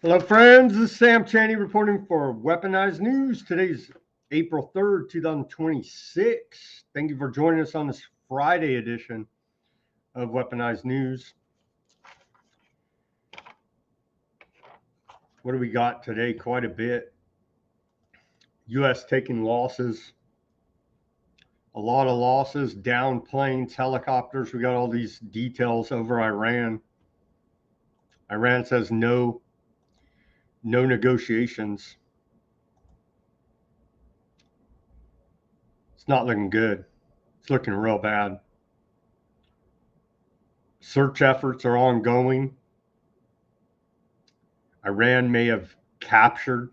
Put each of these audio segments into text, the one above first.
Hello, friends. This is Sam Chaney reporting for Weaponized News. Today's April 3rd, 2026. Thank you for joining us on this Friday edition of Weaponized News. What do we got today? Quite a bit. U.S. taking losses. A lot of losses, down planes, helicopters. We got all these details over Iran. Iran says no negotiations. It's not looking good. It's looking real bad. Search efforts are ongoing. Iran may have captured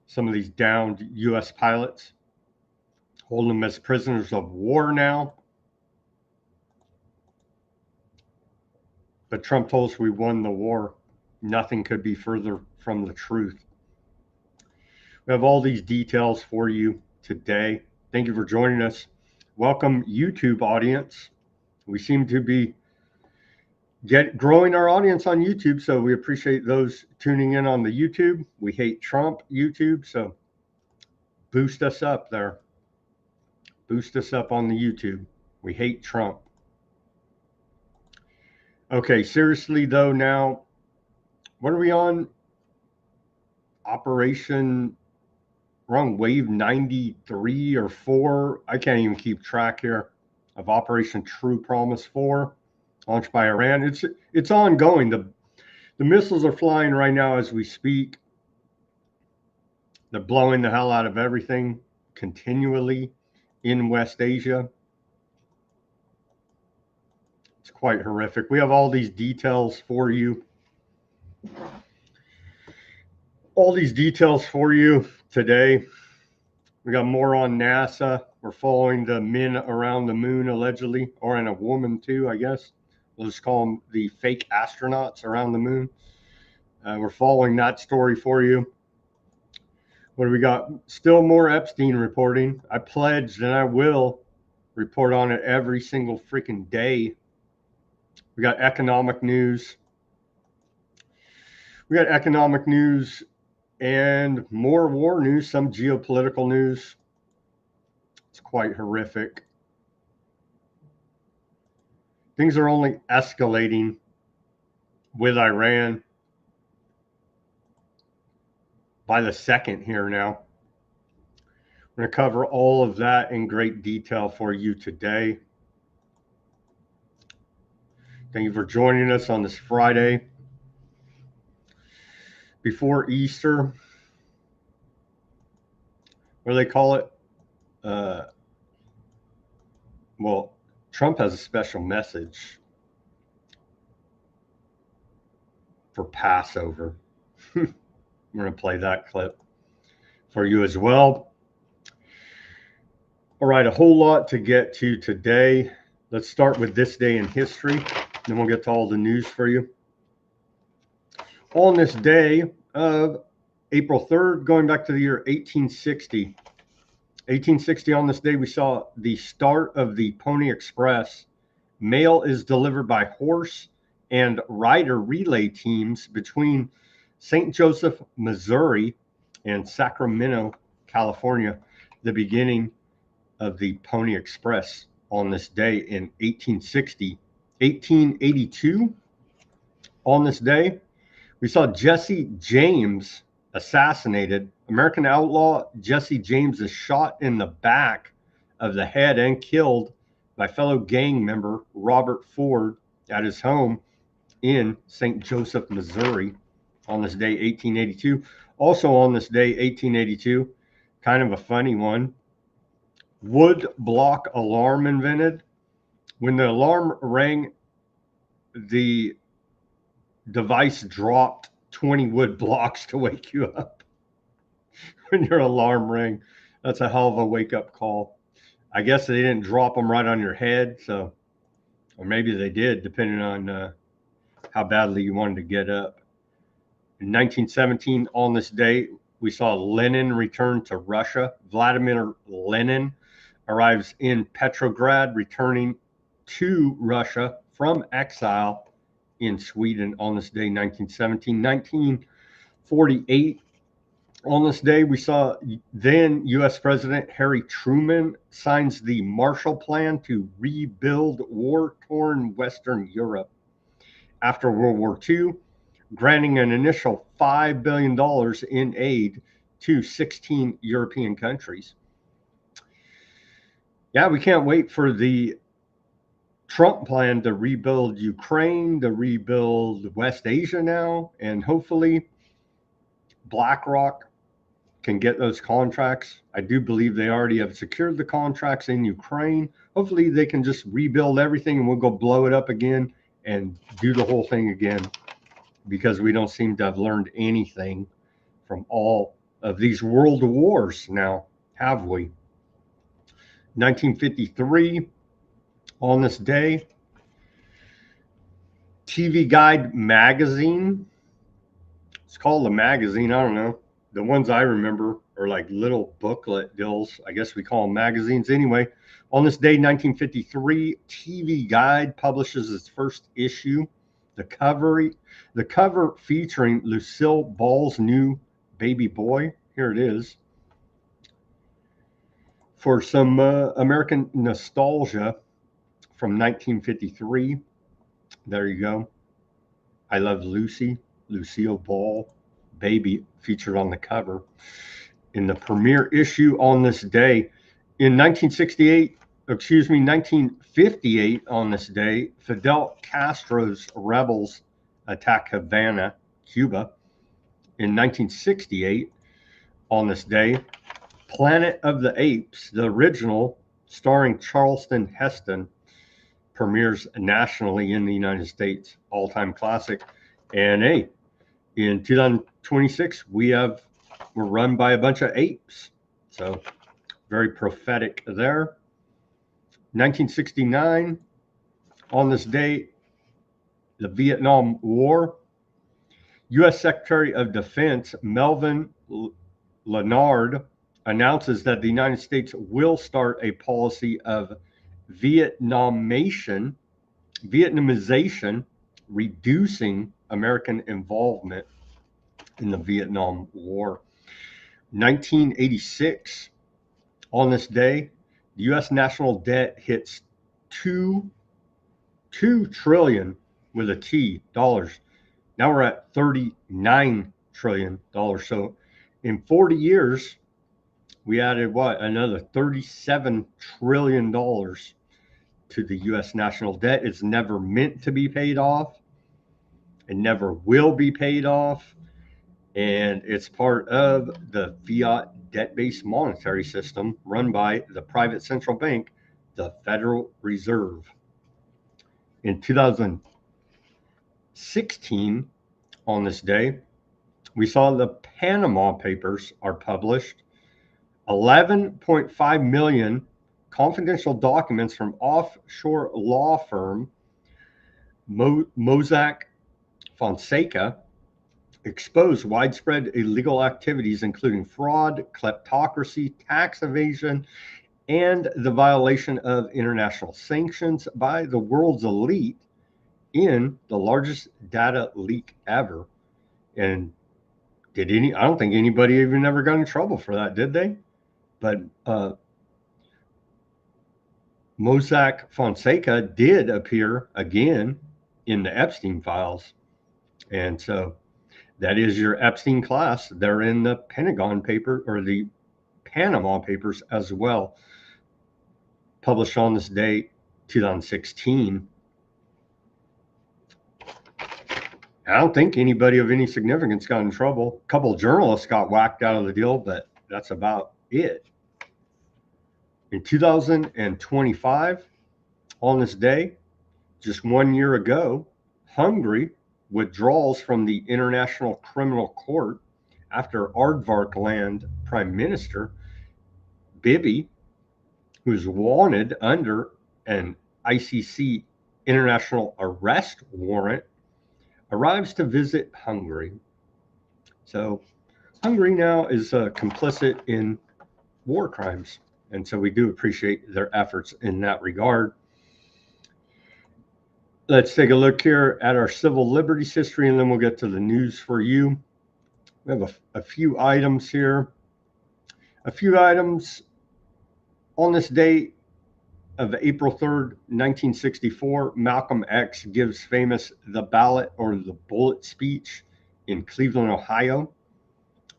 some of these downed U.S. pilots, holding them as prisoners of war now. But Trump told us we won the war. Nothing could be further from the truth. We have all these details for you today. Thank you for joining us. Welcome, YouTube audience. We seem to be growing our audience on YouTube, so we appreciate those tuning in on the YouTube. We hate Trump YouTube, so boost us up there. Boost us up on the YouTube. We hate Trump. Okay, seriously though, now, what are we on? Operation, wrong, wave 93 or 4. I can't even keep track here of Operation True Promise 4, launched by Iran. It's ongoing. The missiles are flying right now as we speak. They're blowing the hell out of everything continually in West Asia. It's quite horrific. We have all these details for you. All these details for you today. We got more on NASA. We're following the men around the moon, allegedly, or in a woman too, I guess. We'll just call them the fake astronauts around the moon. We're following that story for you. What do we got? Still more Epstein reporting. I pledged and I will report on it every single freaking day. We got economic news. We got economic news and more war news, some geopolitical news. It's quite horrific. Things are only escalating with Iran by the second here now. We're going to cover all of that in great detail for you today. Thank you for joining us on this Friday before Easter. What do they call it? Well, Trump has a special message for Passover. We're going to play that clip for you as well. All right, a whole lot to get to today. Let's start with this day in history, then we'll get to all the news for you. On this day of April 3rd, going back to the year 1860. 1860, on this day, we saw the start of the Pony Express. Mail is delivered by horse and rider relay teams between St. Joseph, Missouri, and Sacramento, California, the beginning of the Pony Express on this day in 1860. 1882, on this day, we saw Jesse James assassinated. American outlaw Jesse James is shot in the back of the head and killed by fellow gang member Robert Ford at his home in St. Joseph, Missouri on this day, 1882. Also on this day, 1882, kind of a funny one, wood block alarm invented. When the alarm rang, the device dropped 20 wood blocks to wake you up. When your alarm rang, that's a hell of a wake-up call. I guess they didn't drop them right on your head, so, or maybe they did, depending on how badly you wanted to get up. In 1917, on this day, we saw Lenin return to Russia. Vladimir Lenin arrives in Petrograd, returning to Russia from exile in Sweden on this day, 1917. 1948, on this day, we saw then U.S. President Harry Truman signs the Marshall Plan to rebuild war-torn Western Europe after World War II, granting an initial $5 billion in aid to 16 European countries. Yeah, we can't wait for the Trump plan to rebuild Ukraine, to rebuild West Asia now, and hopefully BlackRock can get those contracts. I do believe they already have secured the contracts in Ukraine. Hopefully they can just rebuild everything and we'll go blow it up again and do the whole thing again, because we don't seem to have learned anything from all of these world wars now, have we? 1953, on this day, TV Guide magazine. It's called a magazine. I don't know. The ones I remember are like little booklet deals. I guess we call them magazines. Anyway, on this day, 1953, TV Guide publishes its first issue. The cover featuring Lucille Ball's new baby boy. Here it is. For some American nostalgia from 1953. There you go. I Love Lucy, Lucille Ball, baby, featured on the cover. In the premiere issue on this day, in 1958 on this day, Fidel Castro's rebels attack Havana, Cuba. In 1968 on this day, Planet of the Apes, the original, starring Charlton Heston, premieres nationally in the United States, all-time classic. And hey, in 2026, we're run by a bunch of apes. So very prophetic there. 1969, on this day, the Vietnam War. U.S. Secretary of Defense Melvin Leonard announces that the United States will start a policy of Vietnamization, reducing American involvement in the Vietnam War. 1986, on this day, the U.S. national debt hits $2 trillion with a T dollars. Now we're at $39 trillion. So in 40 years, we added what? Another $37 trillion to the U.S. national debt. It's never meant to be paid off. It never will be paid off. And it's part of the fiat debt-based monetary system run by the private central bank, the Federal Reserve. In 2016, on this day, we saw the Panama Papers are published. 11.5 million confidential documents from offshore law firm Mossack Fonseca expose widespread illegal activities, including fraud, kleptocracy, tax evasion, and the violation of international sanctions by the world's elite in the largest data leak ever. And I don't think anybody even ever got in trouble for that, did they? But Mossack Fonseca did appear again in the Epstein files. And so that is your Epstein class. They're in the Pentagon paper, or the Panama Papers as well, published on this date, 2016. I don't think anybody of any significance got in trouble. A couple of journalists got whacked out of the deal, but that's about it. In 2025, on this day, just 1 year ago, Hungary withdraws from the International Criminal Court after Aardvark Prime Minister Bibi, who's wanted under an ICC international arrest warrant, arrives to visit Hungary. So Hungary now is complicit in war crimes. And so we do appreciate their efforts in that regard. Let's take a look here at our civil liberties history, and then we'll get to the news for you. We have a few items here. A few items on this day of April 3rd, 1964, Malcolm X gives famous "The Ballot or the Bullet" speech in Cleveland, Ohio.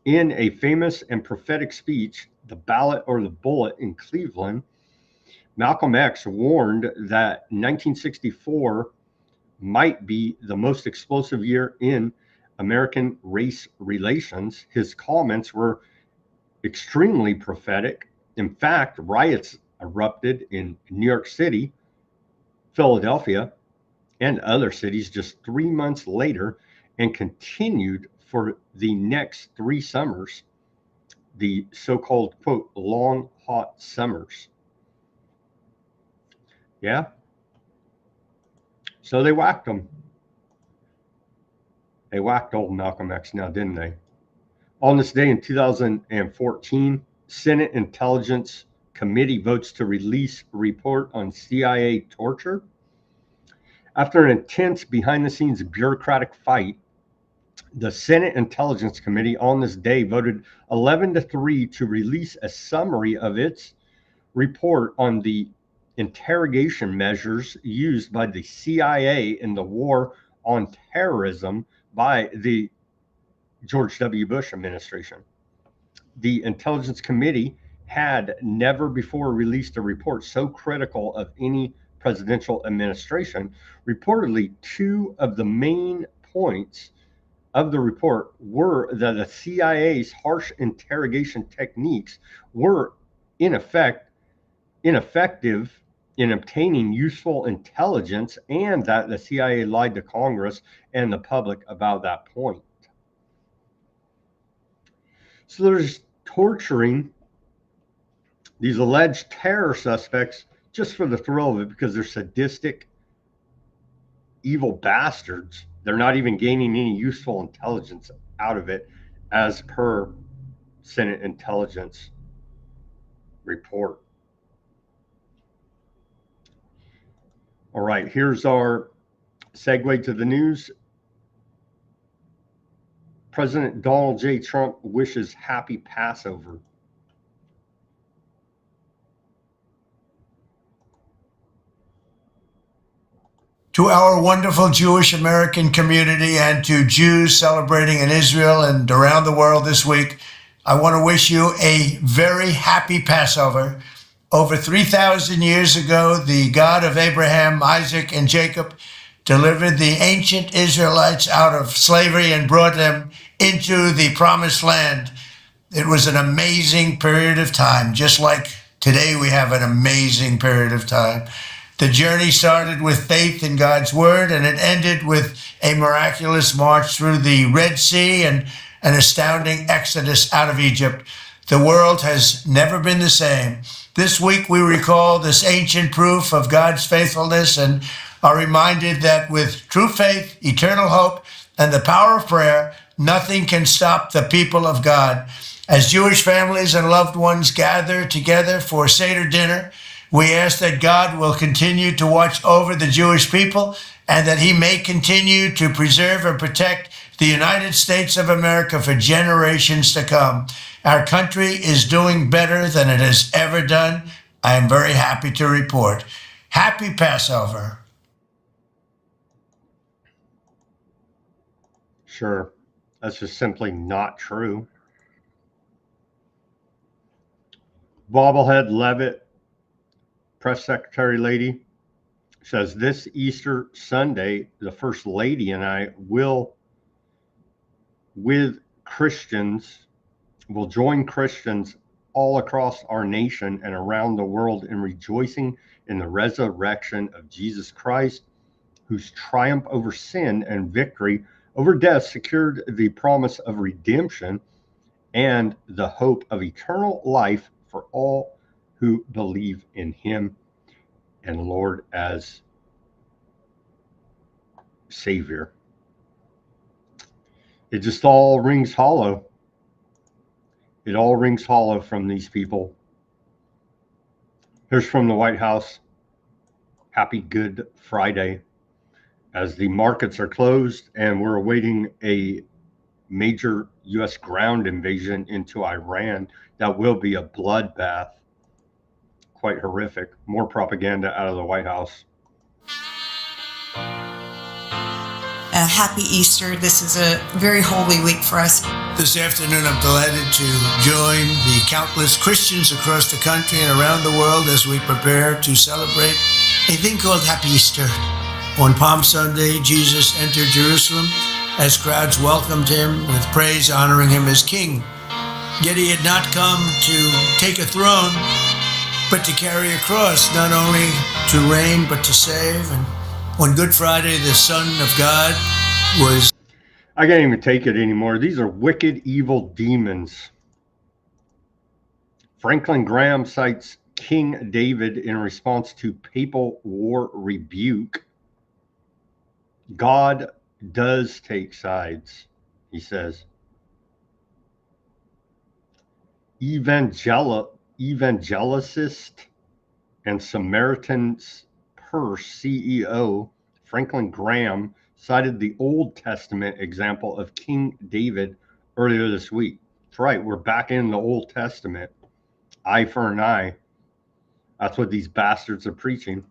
In a famous and prophetic speech, "The Ballot or the Bullet" in Cleveland, Malcolm X warned that 1964 might be the most explosive year in American race relations. His comments were extremely prophetic. In fact, riots erupted in New York City, Philadelphia, and other cities just 3 months later and continued for the next 3 summers, the so-called, quote, long, hot summers. Yeah. So they whacked him. They whacked old Malcolm X now, didn't they? On this day in 2014, Senate Intelligence Committee votes to release report on CIA torture. After an intense behind-the-scenes bureaucratic fight, the Senate Intelligence Committee on this day voted 11-3 to release a summary of its report on the interrogation measures used by the CIA in the war on terrorism by the George W. Bush administration. The Intelligence Committee had never before released a report so critical of any presidential administration. Reportedly, two of the main points of the report were that the CIA's harsh interrogation techniques were ineffective in obtaining useful intelligence, and that the CIA lied to Congress and the public about that point. So there's torturing these alleged terror suspects just for the thrill of it, because they're sadistic, evil bastards. They're not even gaining any useful intelligence out of it, as per Senate Intelligence report. All right, here's our segue to the news. President Donald J. Trump wishes happy Passover. To our wonderful Jewish American community and to Jews celebrating in Israel and around the world this week, I want to wish you a very happy Passover. Over 3,000 years ago, the God of Abraham, Isaac, and Jacob delivered the ancient Israelites out of slavery and brought them into the promised land. It was an amazing period of time, just like today we have an amazing period of time. The journey started with faith in God's word, and it ended with a miraculous march through the Red Sea and an astounding exodus out of Egypt. The world has never been the same. This week we recall this ancient proof of God's faithfulness and are reminded that with true faith, eternal hope, and the power of prayer, nothing can stop the people of God. As Jewish families and loved ones gather together for Seder dinner, we ask that God will continue to watch over the Jewish people and that he may continue to preserve and protect the United States of America for generations to come. Our country is doing better than it has ever done. I am very happy to report. Happy Passover. Sure, that's just simply not true. Bobblehead Levitt, press secretary lady, says this Easter Sunday, the First Lady and I will, with Christians, will join Christians all across our nation and around the world in rejoicing in the resurrection of Jesus Christ, whose triumph over sin and victory over death secured the promise of redemption and the hope of eternal life for all who believe in him and Lord as Savior. It just all rings hollow. It all rings hollow from these people. Here's from the White House. Happy Good Friday. as the markets are closed and we're awaiting a major U.S. ground invasion into Iran that will be a bloodbath. Quite horrific. More propaganda out of the White House. Happy Easter. This is a very holy week for us. This afternoon, I'm delighted to join the countless Christians across the country and around the world as we prepare to celebrate a thing called Happy Easter. On Palm Sunday, Jesus entered Jerusalem as crowds welcomed him with praise, honoring him as king. Yet he had not come to take a throne, but to carry a cross, not only to reign, but to save. And on Good Friday, the Son of God was... I can't even take it anymore. These are wicked, evil demons. Franklin Graham cites King David in response to papal war rebuke. God does take sides, he says. Evangelicist and Samaritan's Purse CEO Franklin Graham cited the Old Testament example of King David earlier this week. That's right, we're back in the Old Testament. Eye for an eye. That's what these bastards are preaching.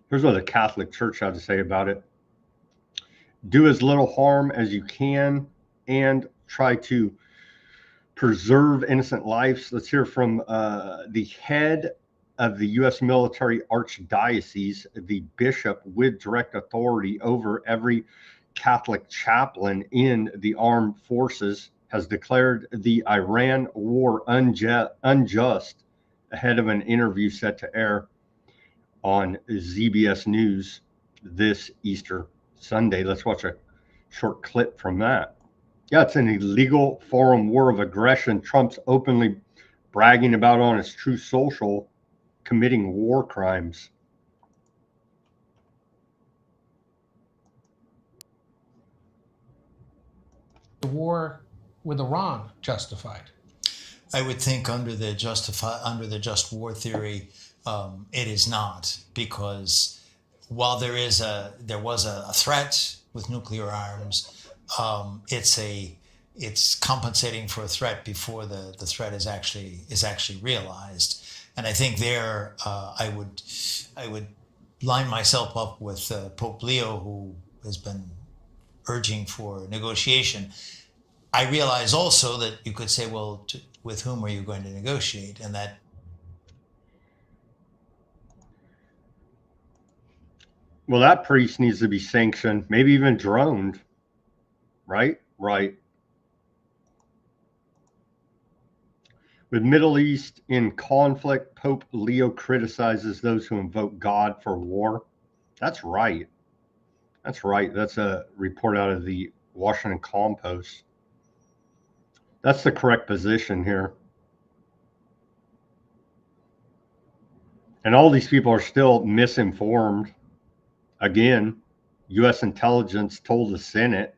Here's what the Catholic Church had to say about it. Do as little harm as you can and try to preserve innocent lives. Let's hear from the head of the U.S. military archdiocese, the bishop with direct authority over every Catholic chaplain in the armed forces, has declared the Iran war unjust ahead of an interview set to air on ZBS News this Easter Sunday. Let's watch a short clip from that. Yeah, it's an illegal foreign war of aggression. Trump's openly bragging about on his Truth Social, committing war crimes. The war with Iran justified? I would think under the just war theory, it is not, because while there was a threat with nuclear arms, it's compensating for a threat before the threat is actually realized. And I think there I would line myself up with Pope Leo, who has been urging for negotiation. I realize also that you could say, well, with whom are you going to negotiate? And that... Well, that priest needs to be sanctioned, maybe even droned, right? Right. With Middle East in conflict, Pope Leo criticizes those who invoke God for war. That's right. That's right. That's a report out of the Washington Compost. That's the correct position here. And all these people are still misinformed. Again, U.S. intelligence told the Senate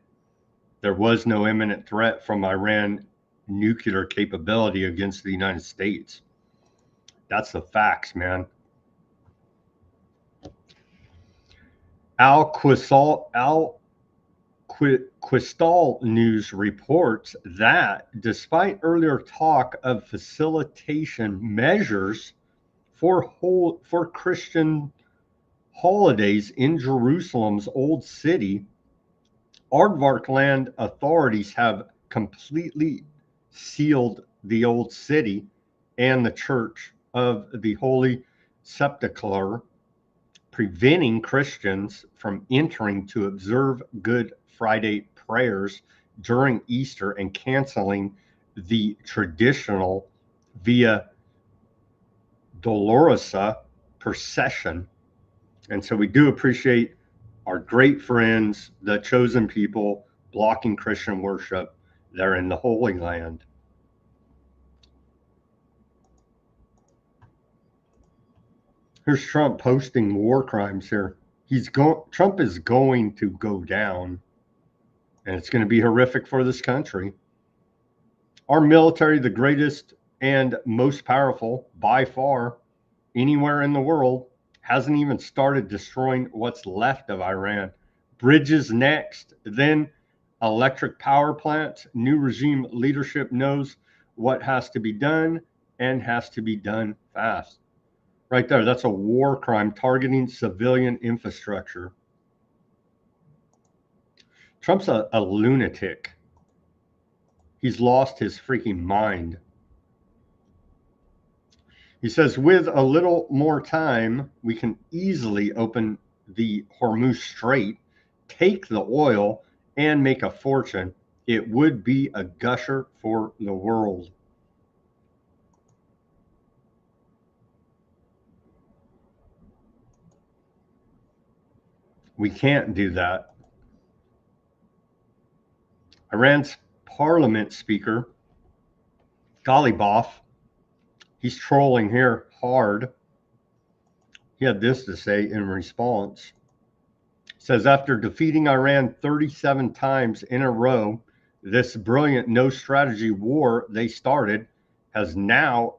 there was no imminent threat from Iran nuclear capability against the United States. That's the facts, man. Quistal News reports that despite earlier talk of facilitation measures for Christian holidays in Jerusalem's Old City, Aardvark land authorities have completely sealed the Old City and the Church of the Holy Sepulchre, preventing Christians from entering to observe Good Friday prayers during Easter and canceling the traditional Via Dolorosa procession. And so we do appreciate our great friends, the chosen people, blocking Christian worship there in the Holy Land. Here's Trump posting war crimes here. Trump is going to go down, and it's going to be horrific for this country. Our military, the greatest and most powerful by far anywhere in the world, Hasn't even started destroying what's left of Iran. Bridges next, then electric power plants. New regime leadership knows what has to be done and has to be done fast. Right there, that's a war crime targeting civilian infrastructure. Trump's a lunatic. He's lost his freaking mind. He says, with a little more time, we can easily open the Hormuz Strait, take the oil, and make a fortune. It would be a gusher for the world. We can't do that. Iran's parliament speaker, Ghalibaf, he's trolling here hard. He had this to say in response. Says, after defeating Iran 37 times in a row, this brilliant no strategy war they started has now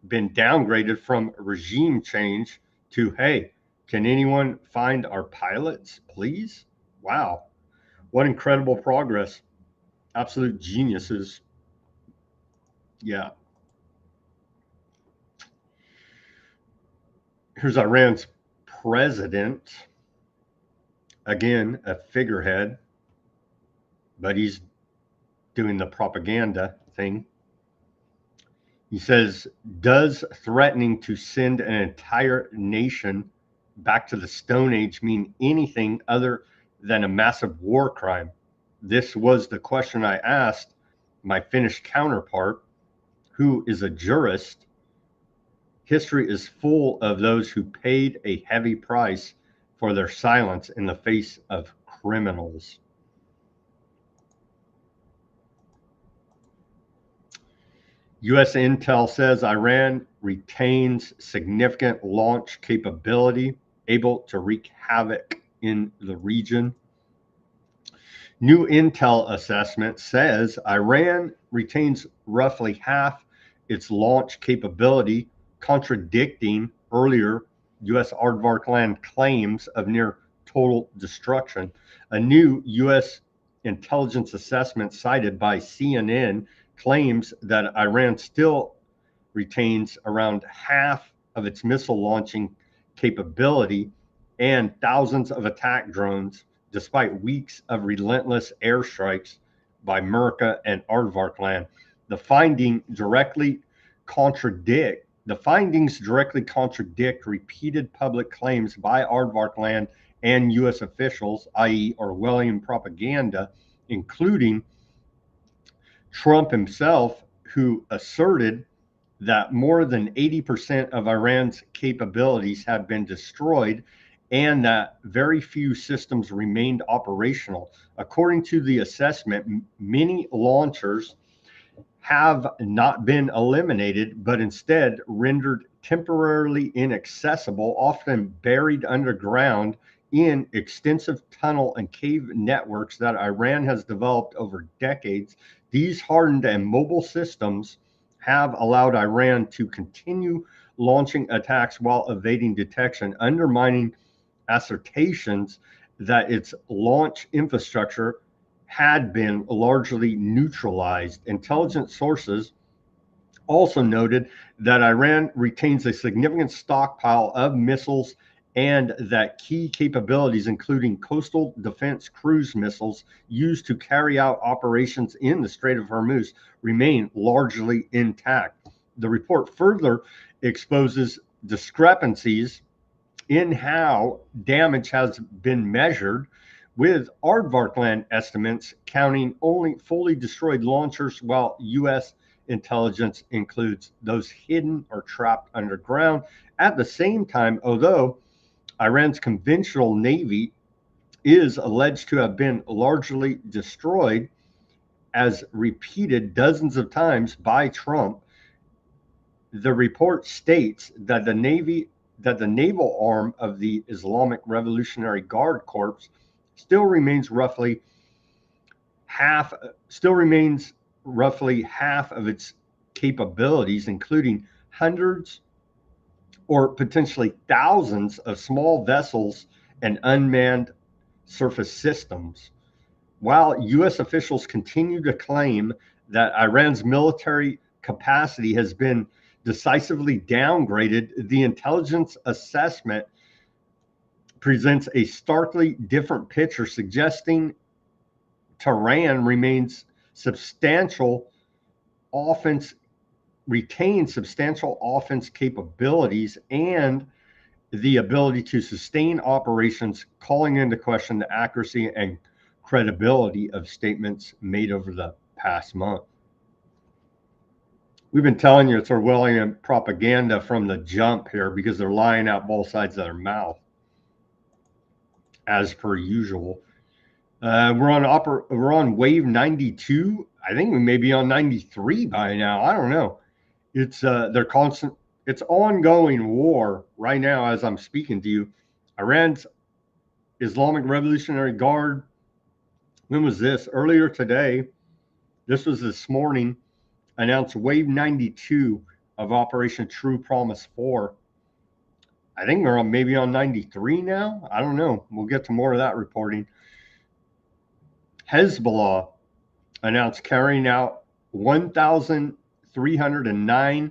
been downgraded from regime change to, hey, can anyone find our pilots, please? Wow. What incredible progress. Absolute geniuses. Yeah. Here's Iran's president. Again, a figurehead, but he's doing the propaganda thing. He says, does threatening to send an entire nation back to the Stone Age mean anything other than a massive war crime? This was the question I asked my Finnish counterpart, who is a jurist. History is full of those who paid a heavy price for their silence in the face of criminals. U.S. intel says Iran retains significant launch capability, able to wreak havoc in the region. New intel assessment says Iran retains roughly half its launch capability, contradicting earlier U.S. aardvark land claims of near total destruction. A new U.S. intelligence assessment cited by CNN claims that Iran still retains around half of its missile launching capability and thousands of attack drones, despite weeks of relentless airstrikes by Merca and aardvark land. The findings directly contradict repeated public claims by aardvark land and U.S. officials, i.e. Orwellian propaganda, including Trump himself, who asserted that more than 80% of Iran's capabilities had been destroyed and that very few systems remained operational. According to the assessment, many launchers have not been eliminated, but instead rendered temporarily inaccessible, often buried underground in extensive tunnel and cave networks that Iran has developed over decades. These hardened and mobile systems have allowed Iran to continue launching attacks while evading detection, undermining assertions that its launch infrastructure had been largely neutralized. Intelligence sources also noted that Iran retains a significant stockpile of missiles and that key capabilities, including coastal defense cruise missiles used to carry out operations in the Strait of Hormuz, remain largely intact. The report further exposes discrepancies in how damage has been measured, with aardvark land estimates counting only fully destroyed launchers, while U.S. intelligence includes those hidden or trapped underground. At the same time, although Iran's conventional navy is alleged to have been largely destroyed, as repeated dozens of times by Trump, the report states that the naval arm of the Islamic Revolutionary Guard Corps still remains roughly half of its capabilities, including hundreds or potentially thousands of small vessels and unmanned surface systems. While U.S. officials continue to claim that Iran's military capacity has been decisively downgraded, the intelligence assessment presents a starkly different picture, suggesting Tehran retains substantial offense capabilities and the ability to sustain operations, calling into question the accuracy and credibility of statements made over the past month. We've been telling you it's Orwellian propaganda from the jump here because they're lying out both sides of their mouth, as per usual. We're on wave 92. I think we may be on 93 by now. I don't know. It's it's ongoing war right now as I'm speaking to you. Iran's Islamic Revolutionary Guard. When was this? Earlier today. This was this morning. Announced wave 92 of Operation True Promise 4. I think we're maybe on 93 now. I don't know. We'll get to more of that reporting. Hezbollah announced carrying out 1,309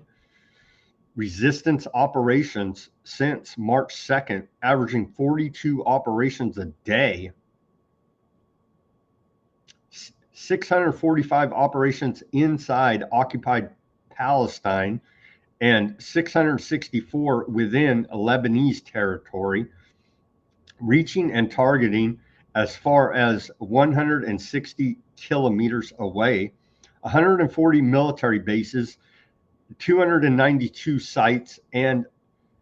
resistance operations since March 2nd, averaging 42 operations a day. 645 operations inside occupied Palestine and 664 within Lebanese territory, reaching and targeting as far as 160 kilometers away, 140 military bases, 292 sites and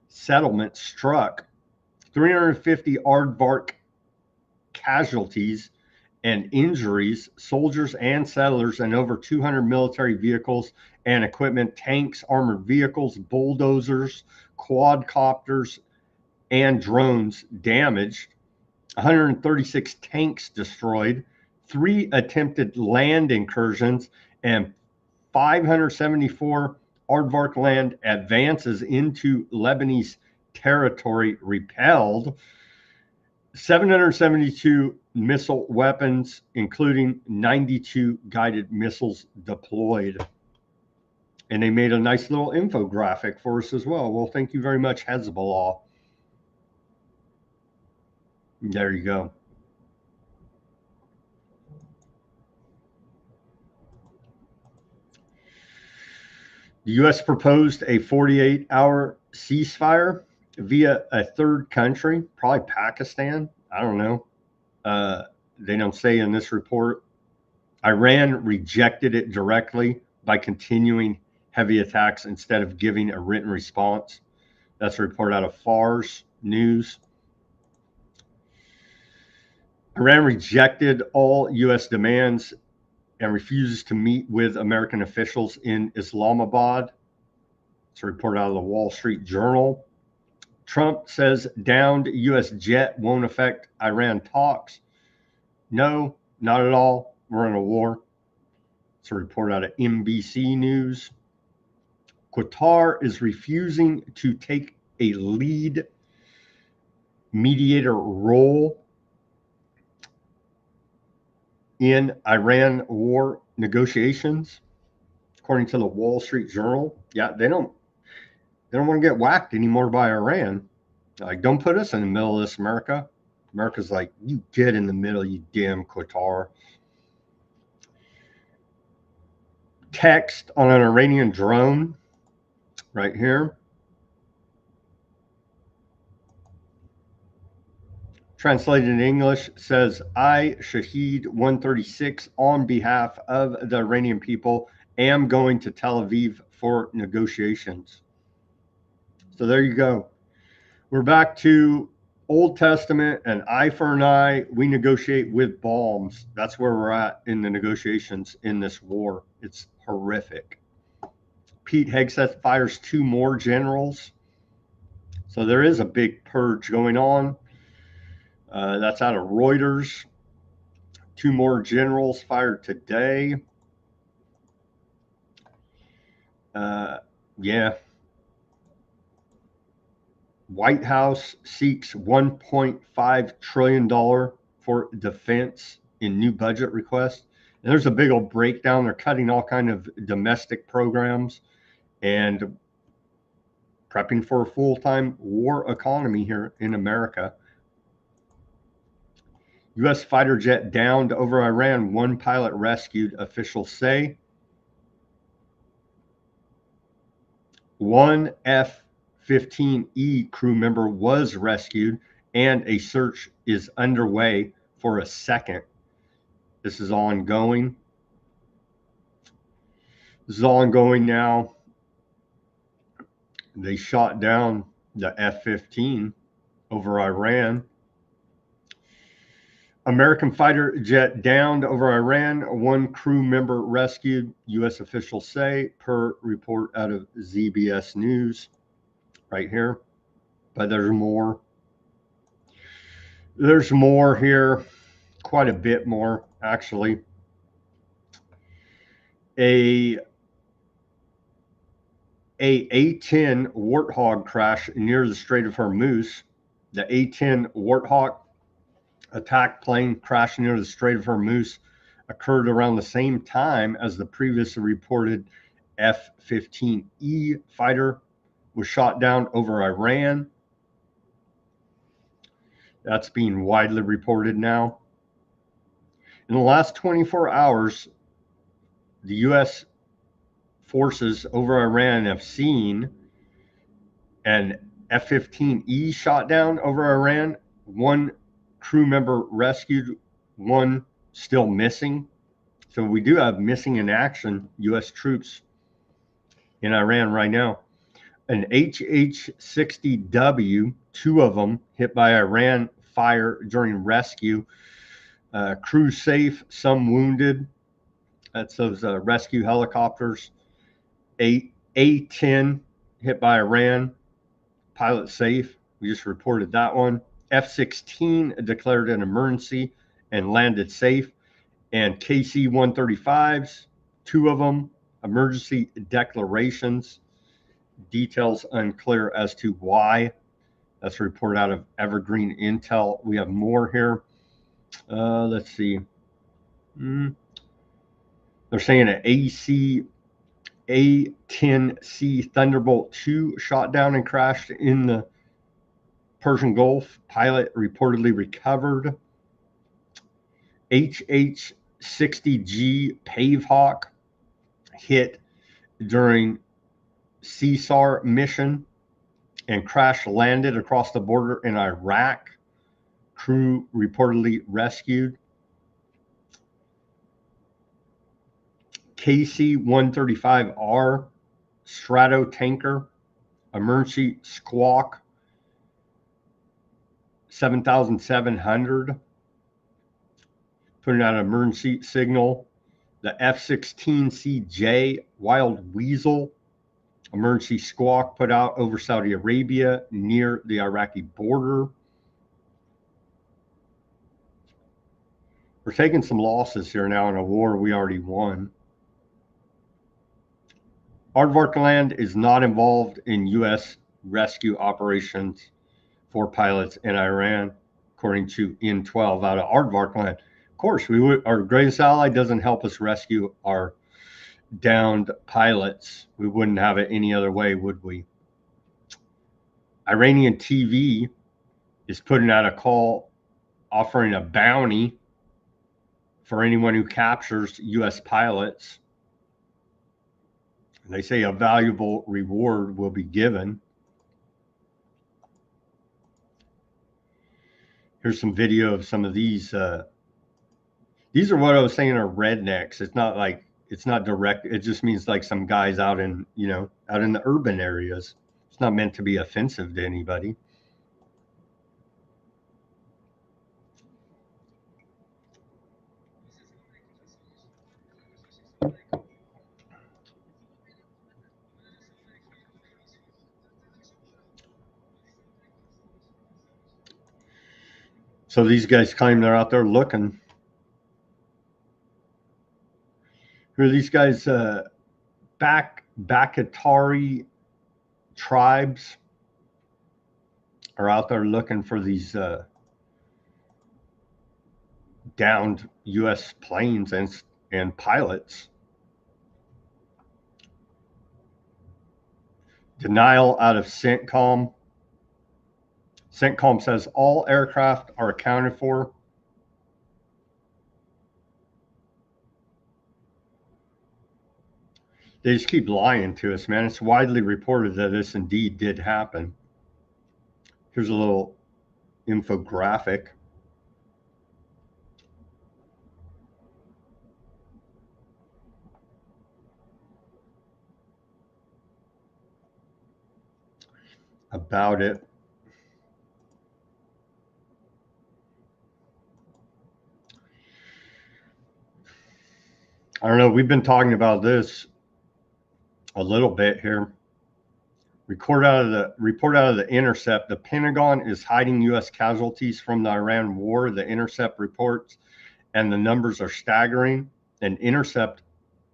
settlements struck, 350 aardvark casualties and injuries, soldiers and settlers, and over 200 military vehicles and equipment, tanks, armored vehicles, bulldozers, quadcopters, and drones damaged, 136 tanks destroyed, 3 attempted land incursions, and 574 aardvark land advances into Lebanese territory repelled, 772 missile weapons, including 92 guided missiles deployed. And they made a nice little infographic for us as well. Well, thank you very much, Hezbollah. There you go. The U.S. proposed a 48-hour ceasefire via a third country, probably Pakistan. I don't know. They don't say in this report. Iran rejected it directly by continuing heavy attacks instead of giving a written response. That's a report out of Fars News. Iran rejected all U.S. demands and refuses to meet with American officials in Islamabad. It's a report out of the Wall Street Journal. Trump says downed U.S. jet won't affect Iran talks. No, not at all. We're in a war. It's a report out of NBC News. Qatar is refusing to take a lead mediator role in Iran war negotiations, according to the Wall Street Journal. Yeah, they don't want to get whacked anymore by Iran. Like, don't put us in the middle of this, America. America's like, you get in the middle, you damn Qatar. Text on an Iranian drone right here. Translated in English says, I, Shahid 136, on behalf of the Iranian people, am going to Tel Aviv for negotiations. So there you go. We're back to Old Testament, an eye for an eye. We negotiate with bombs. That's where we're at in the negotiations in this war. It's horrific. Pete Hegseth fires 2 more generals. So there is a big purge going on. That's out of Reuters. 2 more generals fired today. Yeah. White House seeks $1.5 trillion for defense in new budget request. And there's a big old breakdown. They're cutting all kind of domestic programs and prepping for a full-time war economy here in America. U.S. fighter jet downed over Iran, one pilot rescued, officials say. One F-15E crew member was rescued, and a search is underway for a second. This is ongoing. This is ongoing now. They shot down the F-15 over Iran. American fighter jet downed over Iran, one crew member rescued, U.S. officials say, per report out of ZBS News right here. But there's more. There's more here, quite a bit more, actually. A A-10 Warthog crash near the Strait of Hormuz. The A-10 Warthog attack plane crash near the Strait of Hormuz occurred around the same time as the previously reported F-15E fighter was shot down over Iran. That's being widely reported now. In the last 24 hours, the U.S. forces over Iran have seen an F-15E shot down over Iran, one crew member rescued, one still missing. So we do have missing in action U.S. troops in Iran right now. An HH-60W, two of them hit by Iran fire during rescue. Crew safe, some wounded. That's those rescue helicopters. A-10 hit by Iran, pilot safe. We just reported that one. F-16 declared an emergency and landed safe. And KC-135s, two of them, emergency declarations. Details unclear as to why. That's a report out of Evergreen Intel. We have more here. Let's see. They're saying an A-10C Thunderbolt 2 shot down and crashed in the Persian Gulf. Pilot reportedly recovered. HH-60G Pavehawk hit during CSAR mission and crash landed across the border in Iraq. Crew reportedly rescued. KC-135R Strato tanker, emergency squawk 7,700, putting out an emergency signal. The F-16CJ Wild Weasel, emergency squawk put out over Saudi Arabia near the Iraqi border. We're taking some losses here now in a war we already won. Aardvark Land is not involved in U.S. rescue operations for pilots in Iran, according to N12 out of Aardvark Land. Of course, our greatest ally doesn't help us rescue our downed pilots. We wouldn't have it any other way, would we? Iranian TV is putting out a call offering a bounty for anyone who captures U.S. pilots. They say a valuable reward will be given. Here's some video of some of these. These are what I was saying are rednecks. It's not like, it's not direct. It just means like some guys out in, out in the urban areas. It's not meant to be offensive to anybody. So these guys claim they're out there looking. Who are these guys? Bakatari tribes. are out there looking for these downed U.S. planes and pilots. Denial out of CENTCOM. CENTCOM says all aircraft are accounted for. They just keep lying to us, man. It's widely reported that this indeed did happen. Here's a little infographic. About it. I don't know. We've been talking about this a little bit here. Report out of the Intercept. The Pentagon is hiding U.S. casualties from the Iran war. The Intercept reports, and the numbers are staggering. An Intercept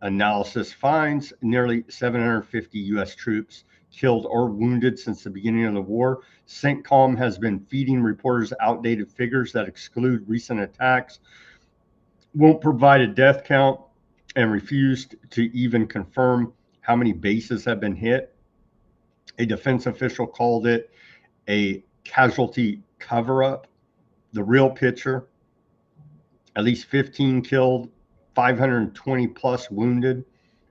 analysis finds nearly 750 U.S. troops killed or wounded since the beginning of the war. CENTCOM has been feeding reporters outdated figures that exclude recent attacks, won't provide a death count, and refused to even confirm how many bases have been hit. A defense official called it a casualty cover-up. The real picture: at least 15 killed, 520 plus wounded,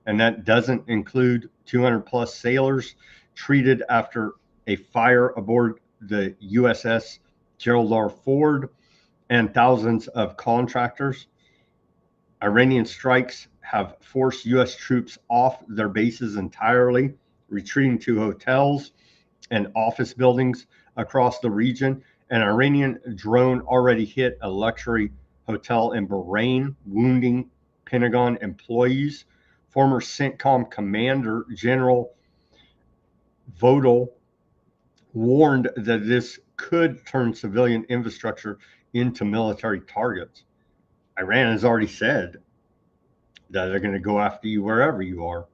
and that doesn't include 200 plus sailors treated after a fire aboard the USS Gerald R. Ford, and thousands of contractors. Iranian strikes have forced U.S. troops off their bases entirely, retreating to hotels and office buildings across the region. An Iranian drone already hit a luxury hotel in Bahrain, wounding Pentagon employees. Former CENTCOM Commander General Vodal warned that this could turn civilian infrastructure into military targets. Iran has already said that they're going to go after you wherever you are.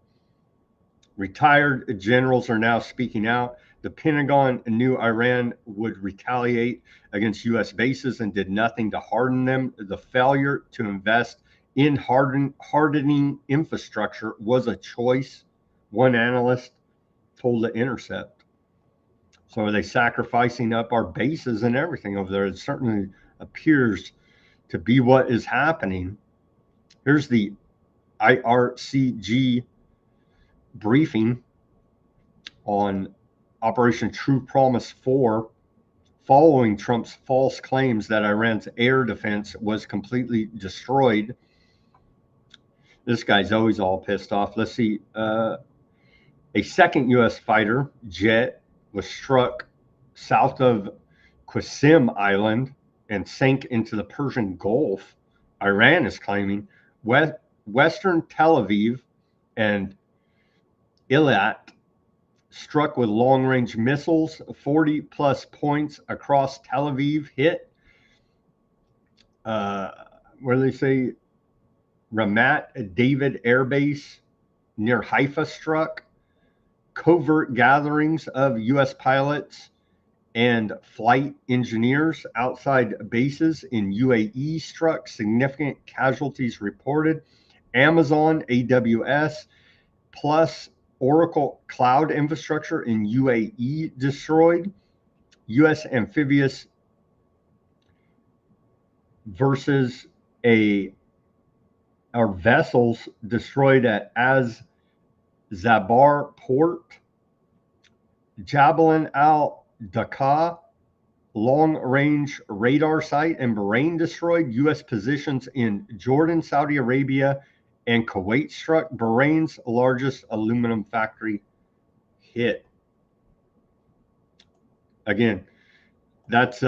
Retired generals are now speaking out. The Pentagon knew Iran would retaliate against U.S. bases and did nothing to harden them. The failure to invest in hardening infrastructure was a choice, one analyst told The Intercept. So are they sacrificing up our bases and everything over there? It certainly appears to be what is happening. Here's the IRCG briefing on Operation True Promise 4, following Trump's false claims that Iran's air defense was completely destroyed. This guy's always all pissed off. Let's see. A second U.S. fighter jet was struck south of Qasim Island and sank into the Persian Gulf. Iran is claiming Western Tel Aviv and Eilat struck with long-range missiles, 40 plus points across Tel Aviv hit. Where they say Ramat David Air Base near Haifa struck. Covert gatherings of U.S. pilots and flight engineers outside bases in UAE struck. Significant casualties reported. Amazon AWS plus Oracle cloud infrastructure in UAE destroyed. U.S. amphibious versus our vessels destroyed at Az Zabar port. Jabal al-Dakar long-range radar site in Bahrain destroyed. U.S. positions in Jordan, Saudi Arabia, and Kuwait struck. Bahrain's largest aluminum factory hit. Again, that's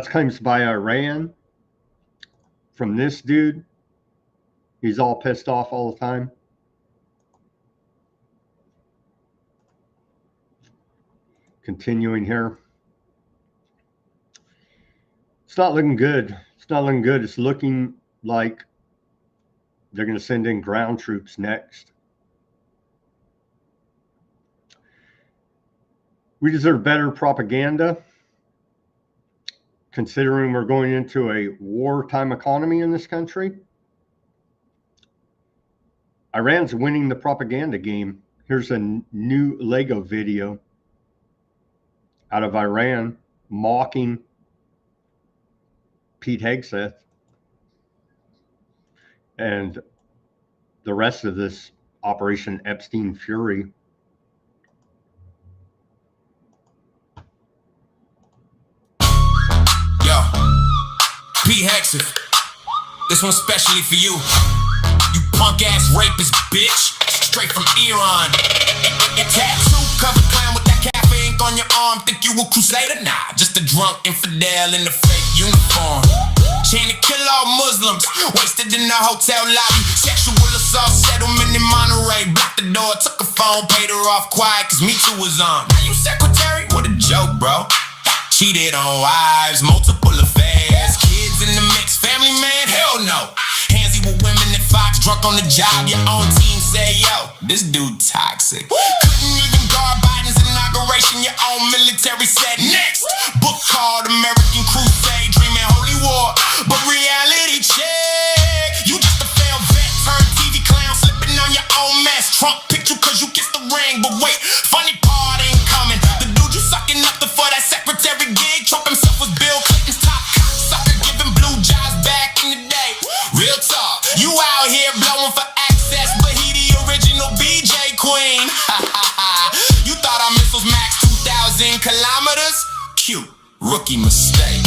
claims by Iran from this dude. He's all pissed off all the time. Continuing here. It's not looking good. It's not looking good. It's looking like they're going to send in ground troops next. We deserve better propaganda, considering we're going into a wartime economy in this country. Iran's winning the propaganda game. Here's a new Lego video out of Iran mocking Pete Hegseth and the rest of this Operation Epstein Fury. Yo, Pete Hegseth, this one's specially for you. You punk ass rapist bitch, straight from Iran. Your tattoo covered clown with that cafe ink on your arm. Think you a crusader? Nah, just a drunk infidel in a fake uniform. Chain to kill all Muslims, wasted in the hotel lobby. Sexual assault settlement in Monterey. Blocked the door, took a phone, paid her off quiet, cause Me Too was on. Now you secretary? What a joke, bro. Cheated on wives, multiple affairs. Kids in the mix, family man? Hell no. Handsy with women at Fox, drunk on the job. Your own team say, yo, this dude toxic. Couldn't even guard Biden's inauguration. Your own military said next. Book called American Crusade, dreaming holy war. But reality check. You just a failed vet, turned TV clown, slipping on your own mess. Trump picked you cause you kissed the ring. But wait, funny part ain't coming. The dude you sucking up to for that secretary gig. Trump himself was Bill Clinton's top cocksucker, giving blue jobs back in the day. Real talk, you out here blowing for access, but he the original BJ queen. You thought our missiles max 2,000 kilometers? Cute, rookie mistake.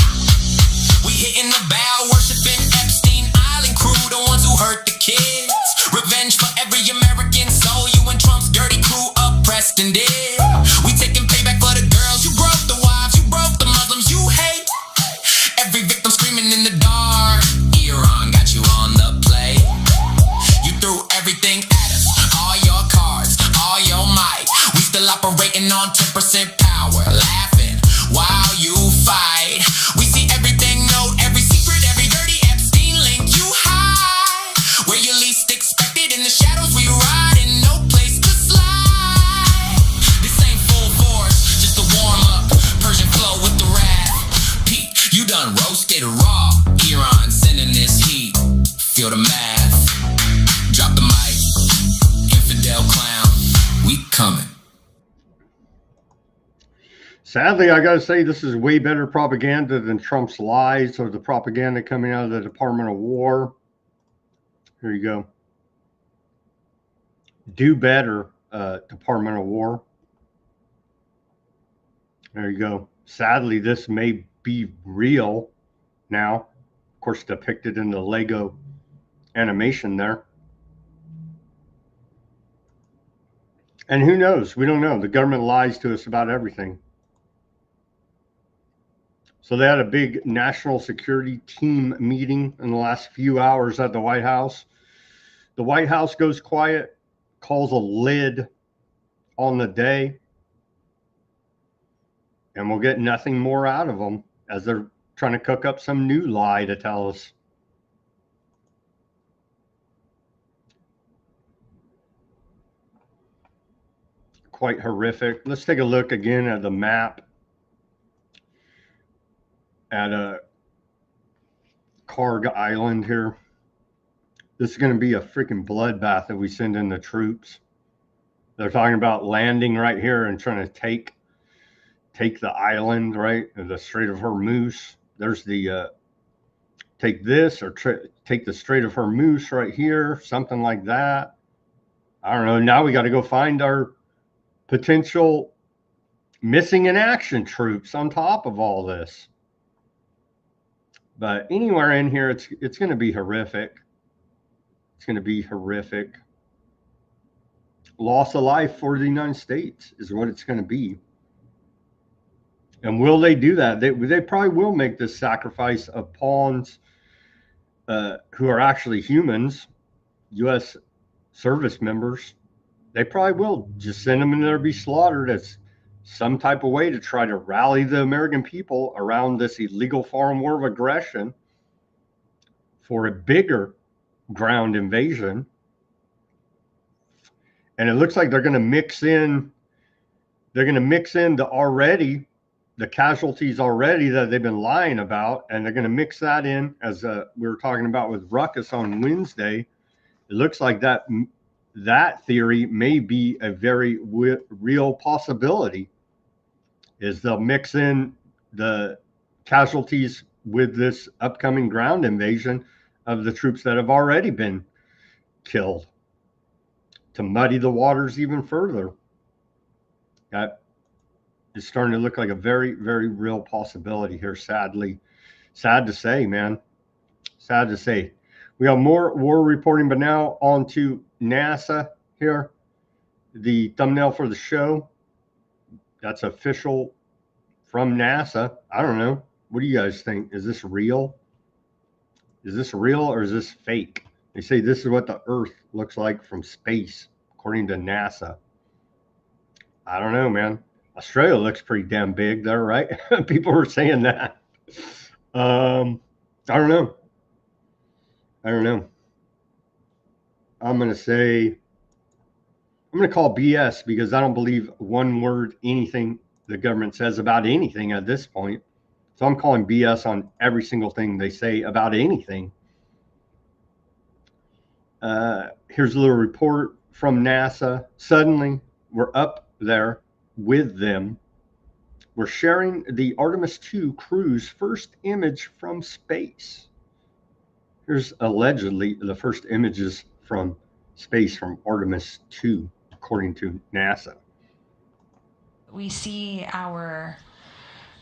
We hitting the bow, worshiping Epstein Island crew, the ones who hurt the kids. Revenge for every American soul you and Trump's dirty crew oppressed and did. We taking payback for the girls you broke, the wives you broke, the Muslims you hate. Every victim screaming in the dark. Iran got you on the play. You threw everything at us, all your cards, all your might. We still operating on 10% power, laughing while you fight. We see everything, know every secret, every dirty Epstein link you hide. Where you least expected, in the shadows we ride, and no place to slide. This ain't full force, just a warm up. Persian flow with the wrath. Pete, you done roasted raw. Iran sending this heat. Feel the math. Drop the mic. Infidel clown. We coming. Sadly, I got to say, this is way better propaganda than Trump's lies or the propaganda coming out of the Department of War. Here you go. Do better, Department of War. There you go. Sadly, this may be real now. Of course, depicted in the Lego animation there. And who knows? We don't know. The government lies to us about everything. So they had a big national security team meeting in the last few hours at the White House. The White House goes quiet, calls a lid on the day, and we'll get nothing more out of them as they're trying to cook up some new lie to tell us. Quite horrific. Let's take a look again at the map at a Karg Island here. This is going to be a freaking bloodbath that we send in the troops. They're talking about landing right here and trying to take the island, right? The Strait of Hormuz. There's the take this or take the Strait of Hormuz right here, something like that. I don't know. Now we got to go find our potential missing in action troops on top of all this. But anywhere in here, it's going to be horrific. It's going to be horrific. Loss of life for the United States is what it's going to be. And will they do that? They probably will make this sacrifice of pawns who are actually humans, U.S. service members. They probably will just send them in there to be slaughtered as some type of way to try to rally the American people around this illegal foreign war of aggression for a bigger ground invasion. And it looks like they're going to mix in they're going to mix in the casualties already that they've been lying about, and they're going to mix that in, as we were talking about with Ruckus on Wednesday. It looks like that theory may be a very real possibility, is they'll mix in the casualties with this upcoming ground invasion of the troops that have already been killed to muddy the waters even further. That is starting to look like a very, very real possibility here, sadly. Sad to say, man. Sad to say. We have more war reporting, but now on to NASA here. The thumbnail for the show, that's official from NASA. I don't know. What do you guys think? Is this real? Is this real or is this fake? They say this is what the Earth looks like from space, according to NASA. I don't know, man. Australia looks pretty damn big there, right? People were saying that. I don't know. I'm going to call BS, because I don't believe one word anything the government says about anything at this point. So I'm calling BS on every single thing they say about anything. Here's a little report from NASA. Suddenly, we're up there with them. We're sharing the Artemis II crew's first image from space. Here's allegedly the first images from space from Artemis II, according to NASA. We see our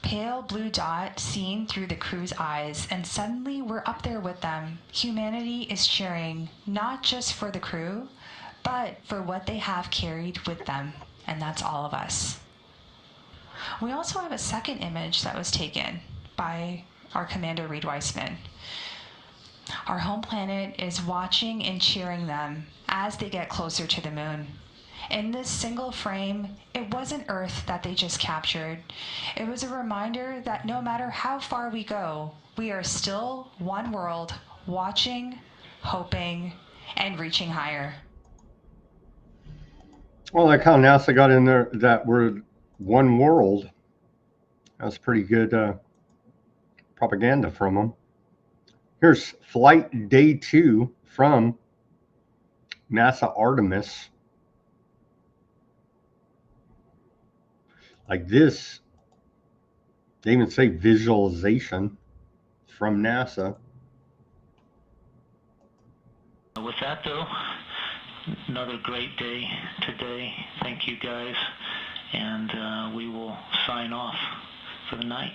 pale blue dot seen through the crew's eyes, and suddenly we're up there with them. Humanity is cheering, not just for the crew, but for what they have carried with them, and that's all of us. We also have a second image that was taken by our Commander Reed Weissman. Our home planet is watching and cheering them as they get closer to the moon. In this single frame, it wasn't Earth that they just captured. It was a reminder that no matter how far we go, we are still one world, watching, hoping, and reaching higher. Well, like how NASA got in there that we're one world. That's pretty good propaganda from them. Here's flight day 2 from NASA Artemis. Like this, they even say visualization from NASA. With that, though, another great day today. Thank you, guys. And we will sign off for the night.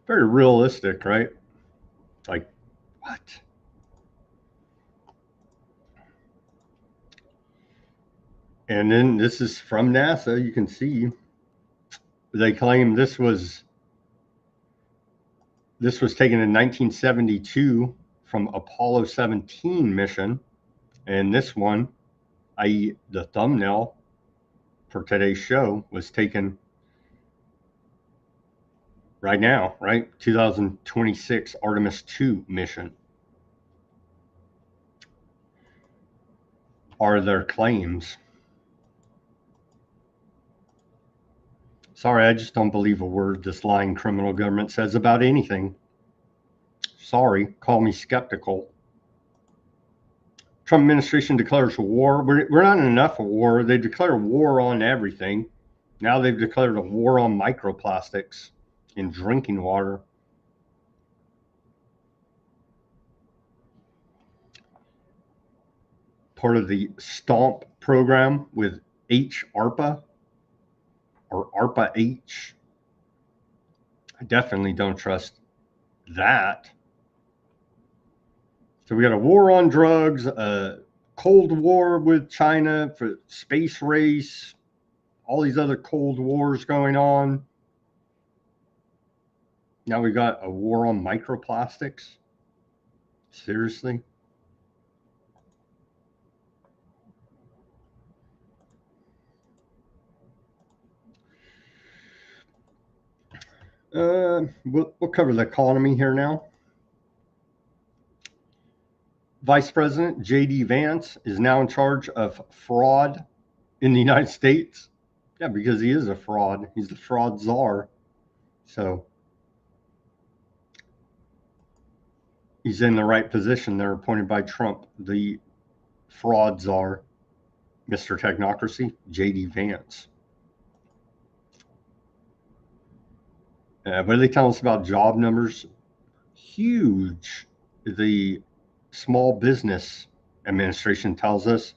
Very realistic, right? Like, what? And then this is from NASA. You can see they claim this was taken in 1972 from Apollo 17 mission. And this one, i.e. the thumbnail for today's show, was taken right now, right? 2026 Artemis 2 mission. Are their claims. Sorry, I just don't believe a word this lying criminal government says about anything. Sorry, call me skeptical. Trump administration declares war. We're not in enough of war. They declare war on everything. Now they've declared a war on microplastics in drinking water. Part of the STOMP program with ARPA or ARPA-H. I definitely don't trust that. So we got a war on drugs, a Cold War with China for space race, all these other Cold Wars going on. Now we got a war on microplastics. Seriously? We'll cover the economy here now. Vice President J.D. Vance is now in charge of fraud in the United States. Yeah, because he is a fraud. He's the fraud czar. So he's in the right position. They're appointed by Trump, the fraud czar, Mr. Technocracy, J.D. Vance. What do they tell us about job numbers? Huge. The Small Business Administration tells us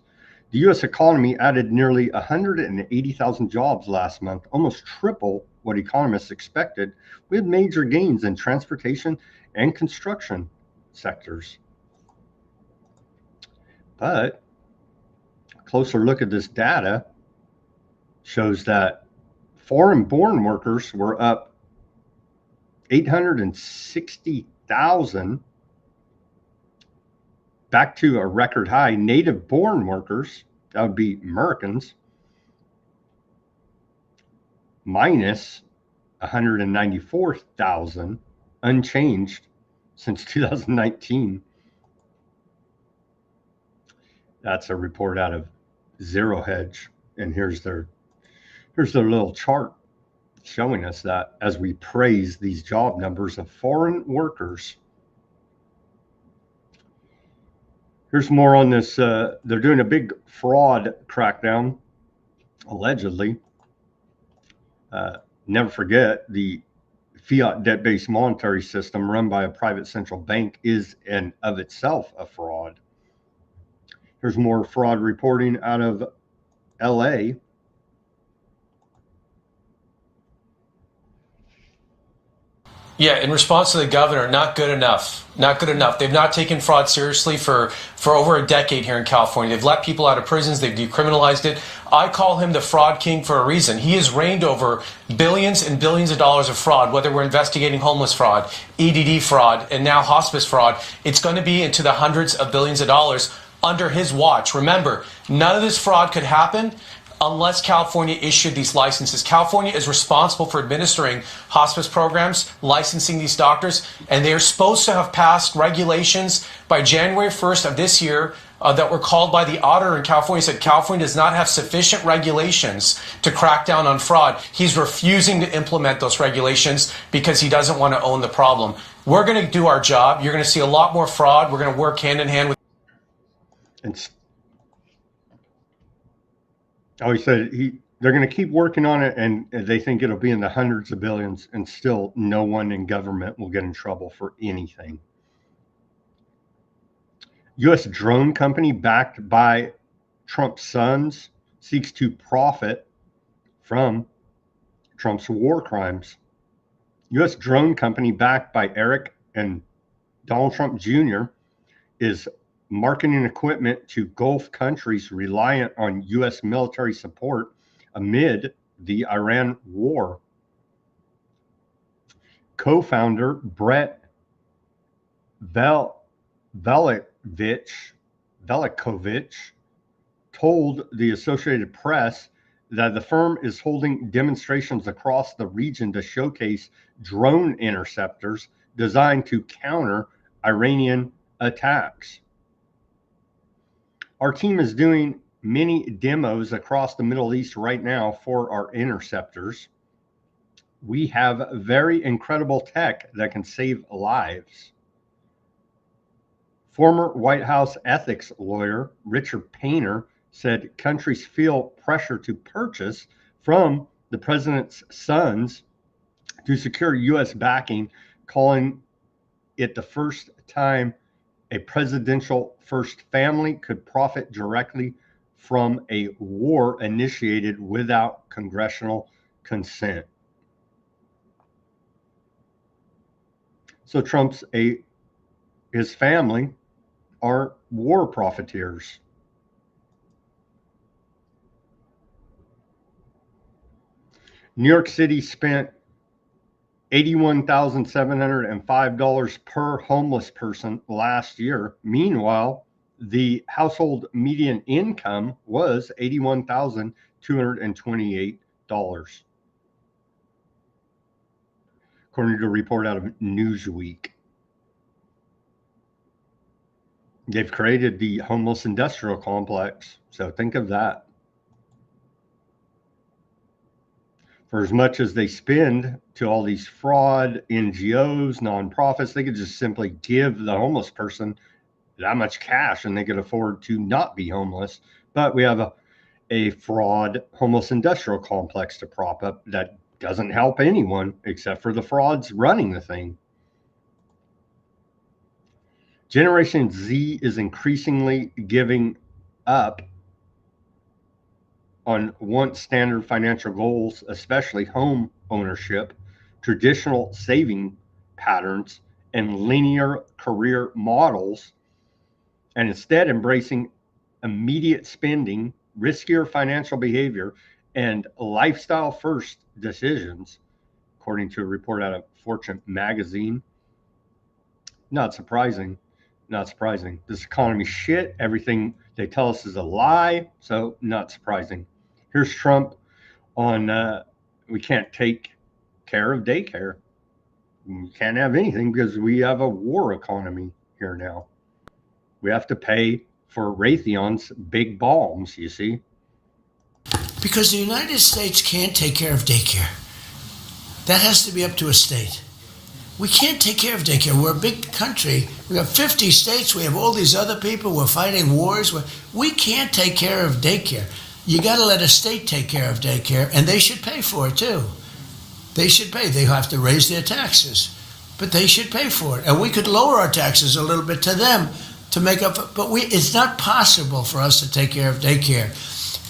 the U.S. economy added nearly 180,000 jobs last month, almost triple what economists expected, with major gains in transportation and construction sectors. But a closer look at this data shows that foreign-born workers were up 860,000, back to a record high. Native-born workers, that would be Americans, minus 194,000, unchanged since 2019. That's a report out of Zero Hedge, and here's their little chart showing us that as we praise these job numbers of foreign workers. Here's more on this. They're doing a big fraud crackdown, allegedly. Never forget, the fiat debt-based monetary system run by a private central bank is in of itself a fraud. Here's more fraud reporting out of LA. Yeah, in response to the governor, not good enough. Not good enough. They've not taken fraud seriously for over a decade here in California. They've let people out of prisons. They've decriminalized it. I call him the fraud king for a reason. He has reigned over billions and billions of dollars of fraud, whether we're investigating homeless fraud, EDD fraud, and now hospice fraud. It's going to be into the hundreds of billions of dollars under his watch. Remember, none of this fraud could happen unless California issued these licenses. California is responsible for administering hospice programs, licensing these doctors, and they're supposed to have passed regulations by January 1st of this year that were called by the auditor in California. Said California does not have sufficient regulations to crack down on fraud. He's refusing to implement those regulations because he doesn't want to own the problem. We're going to do our job. You're going to see a lot more fraud. We're going to work hand in hand with. Oh, he said they're going to keep working on it, and they think it'll be in the hundreds of billions, and still no one in government will get in trouble for anything. U.S. drone company backed by Trump's sons seeks to profit from Trump's war crimes. U.S. drone company backed by Eric and Donald Trump Jr. is marketing equipment to Gulf countries reliant on U.S. military support amid the Iran war. Co-founder Brett Velikovich told the Associated Press that the firm is holding demonstrations across the region to showcase drone interceptors designed to counter Iranian attacks. Our team is doing many demos across the Middle East right now for our interceptors. We have very incredible tech that can save lives. Former White House ethics lawyer Richard Painter said countries feel pressure to purchase from the president's sons to secure U.S. backing, calling it the first time a presidential first family could profit directly from a war initiated without congressional consent. So his family are war profiteers. New York City spent $81,705 per homeless person last year. Meanwhile, the household median income was $81,228, according to a report out of Newsweek. They've created the homeless industrial complex. So think of that. For as much as they spend to all these fraud NGOs, nonprofits, they could just simply give the homeless person that much cash and they could afford to not be homeless. But we have a fraud homeless industrial complex to prop up that doesn't help anyone except for the frauds running the thing. Generation Z is increasingly giving up on once standard financial goals, especially home ownership, traditional saving patterns, and linear career models, and instead embracing immediate spending, riskier financial behavior, and lifestyle first decisions, according to a report out of Fortune magazine. Not surprising. Not surprising. This economy shit. Everything they tell us is a lie. So not surprising. Here's Trump on we can't take care of daycare. We can't have anything because we have a war economy here now. We have to pay for Raytheon's big bombs, you see. Because the United States can't take care of daycare. That has to be up to a state. We can't take care of daycare. We're a big country. We have 50 states. We have all these other people. We're fighting wars. We can't take care of daycare. You got to let a state take care of daycare, and they should pay for it too. They should pay. They have to raise their taxes, but they should pay for it. And we could lower our taxes a little bit to them to make up. But it's not possible for us to take care of daycare.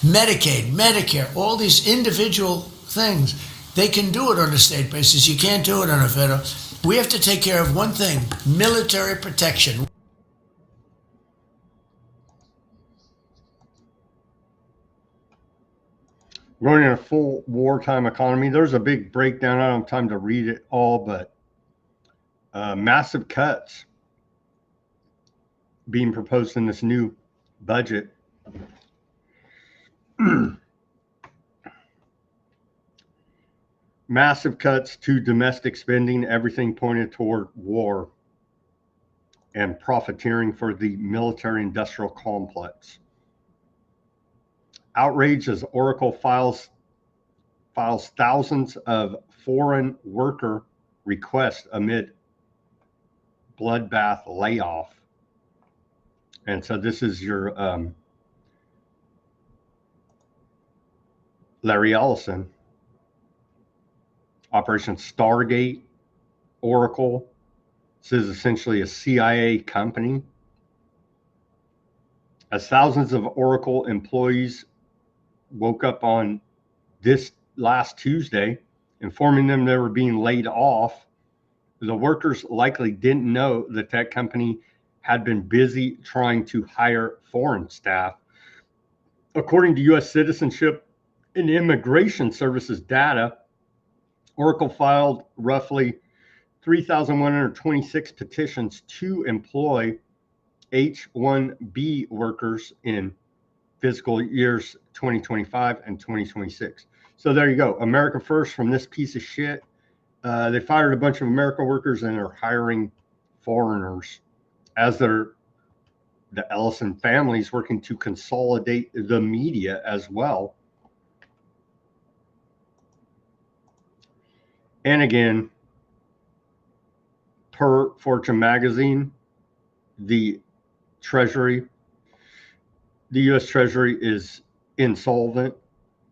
Medicaid, Medicare, all these individual things, they can do it on a state basis. You can't do it on a federal. We have to take care of one thing: military protection. Going in a full wartime economy. There's a big breakdown. I don't have time to read it all, but massive cuts being proposed in this new budget. Massive cuts to domestic spending, everything pointed toward war and profiteering for the military industrial complex. Outrage as Oracle files thousands of foreign worker requests amid bloodbath layoff. And so this is your Larry Ellison. Operation Stargate, Oracle. This is essentially a CIA company. As thousands of Oracle employees woke up on this last Tuesday, informing them they were being laid off, the workers likely didn't know the tech company had been busy trying to hire foreign staff. According to U.S. Citizenship and Immigration Services data, Oracle filed roughly 3,126 petitions to employ H-1B workers in fiscal years 2025 and 2026. So there you go. America first from this piece of shit. They fired a bunch of American workers and are hiring foreigners as the Ellison family is working to consolidate the media as well. And again, per Fortune magazine, the Treasury, the U.S. Treasury is insolvent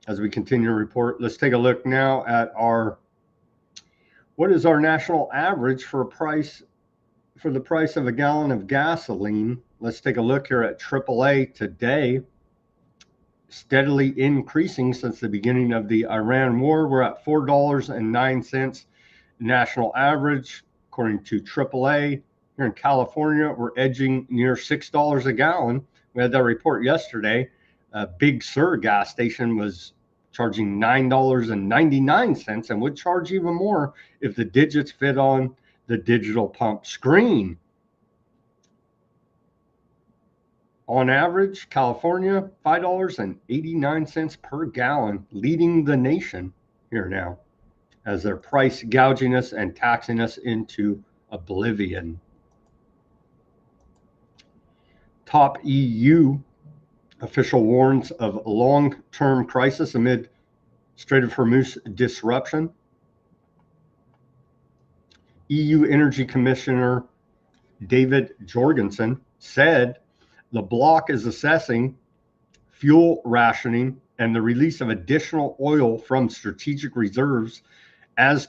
as we continue to report. Let's take a look now at what is our national average for the price of a gallon of gasoline. Let's take a look here at AAA today. Steadily increasing since the beginning of the Iran war. We're at $4.09 national average, according to AAA. Here in California, we're edging near $6 a gallon. We had that report yesterday. Big Sur gas station was charging $9.99 and would charge even more if the digits fit on the digital pump screen. On average, California, $5.89 per gallon, leading the nation here now as they're price gouging us and taxing us into oblivion. Top EU official warns of long-term crisis amid Strait of Hormuz disruption. EU Energy Commissioner David Jorgensen said the bloc is assessing fuel rationing and the release of additional oil from strategic reserves as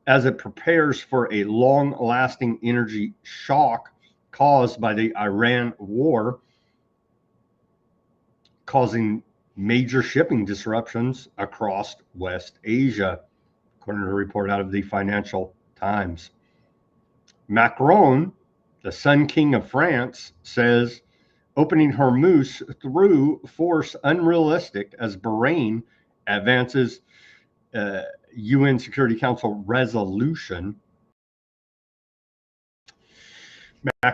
it prepares for a long-lasting energy shock caused by the Iran war, causing major shipping disruptions across West Asia, according to a report out of the Financial Times. Macron, the Sun King of France, says opening Hormuz through force unrealistic as Bahrain advances UN Security Council resolution.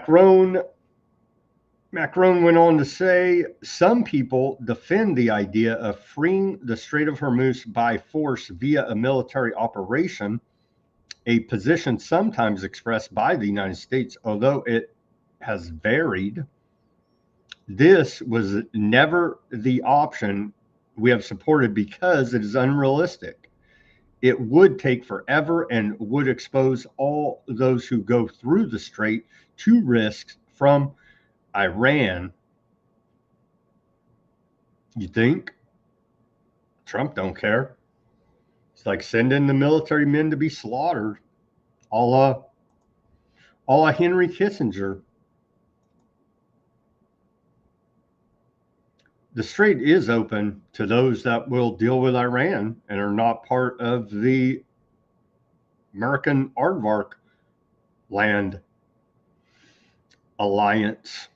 Macron went on to say some people defend the idea of freeing the Strait of Hormuz by force via a military operation, a position sometimes expressed by the United States, although it has varied. This was never the option we have supported because it is unrealistic. It would take forever and would expose all those who go through the strait to risks from Iran. You think? Trump don't care. It's like sending the military men to be slaughtered, a la Henry Kissinger. The strait is open to those that will deal with Iran and are not part of the American Aardvark land alliance.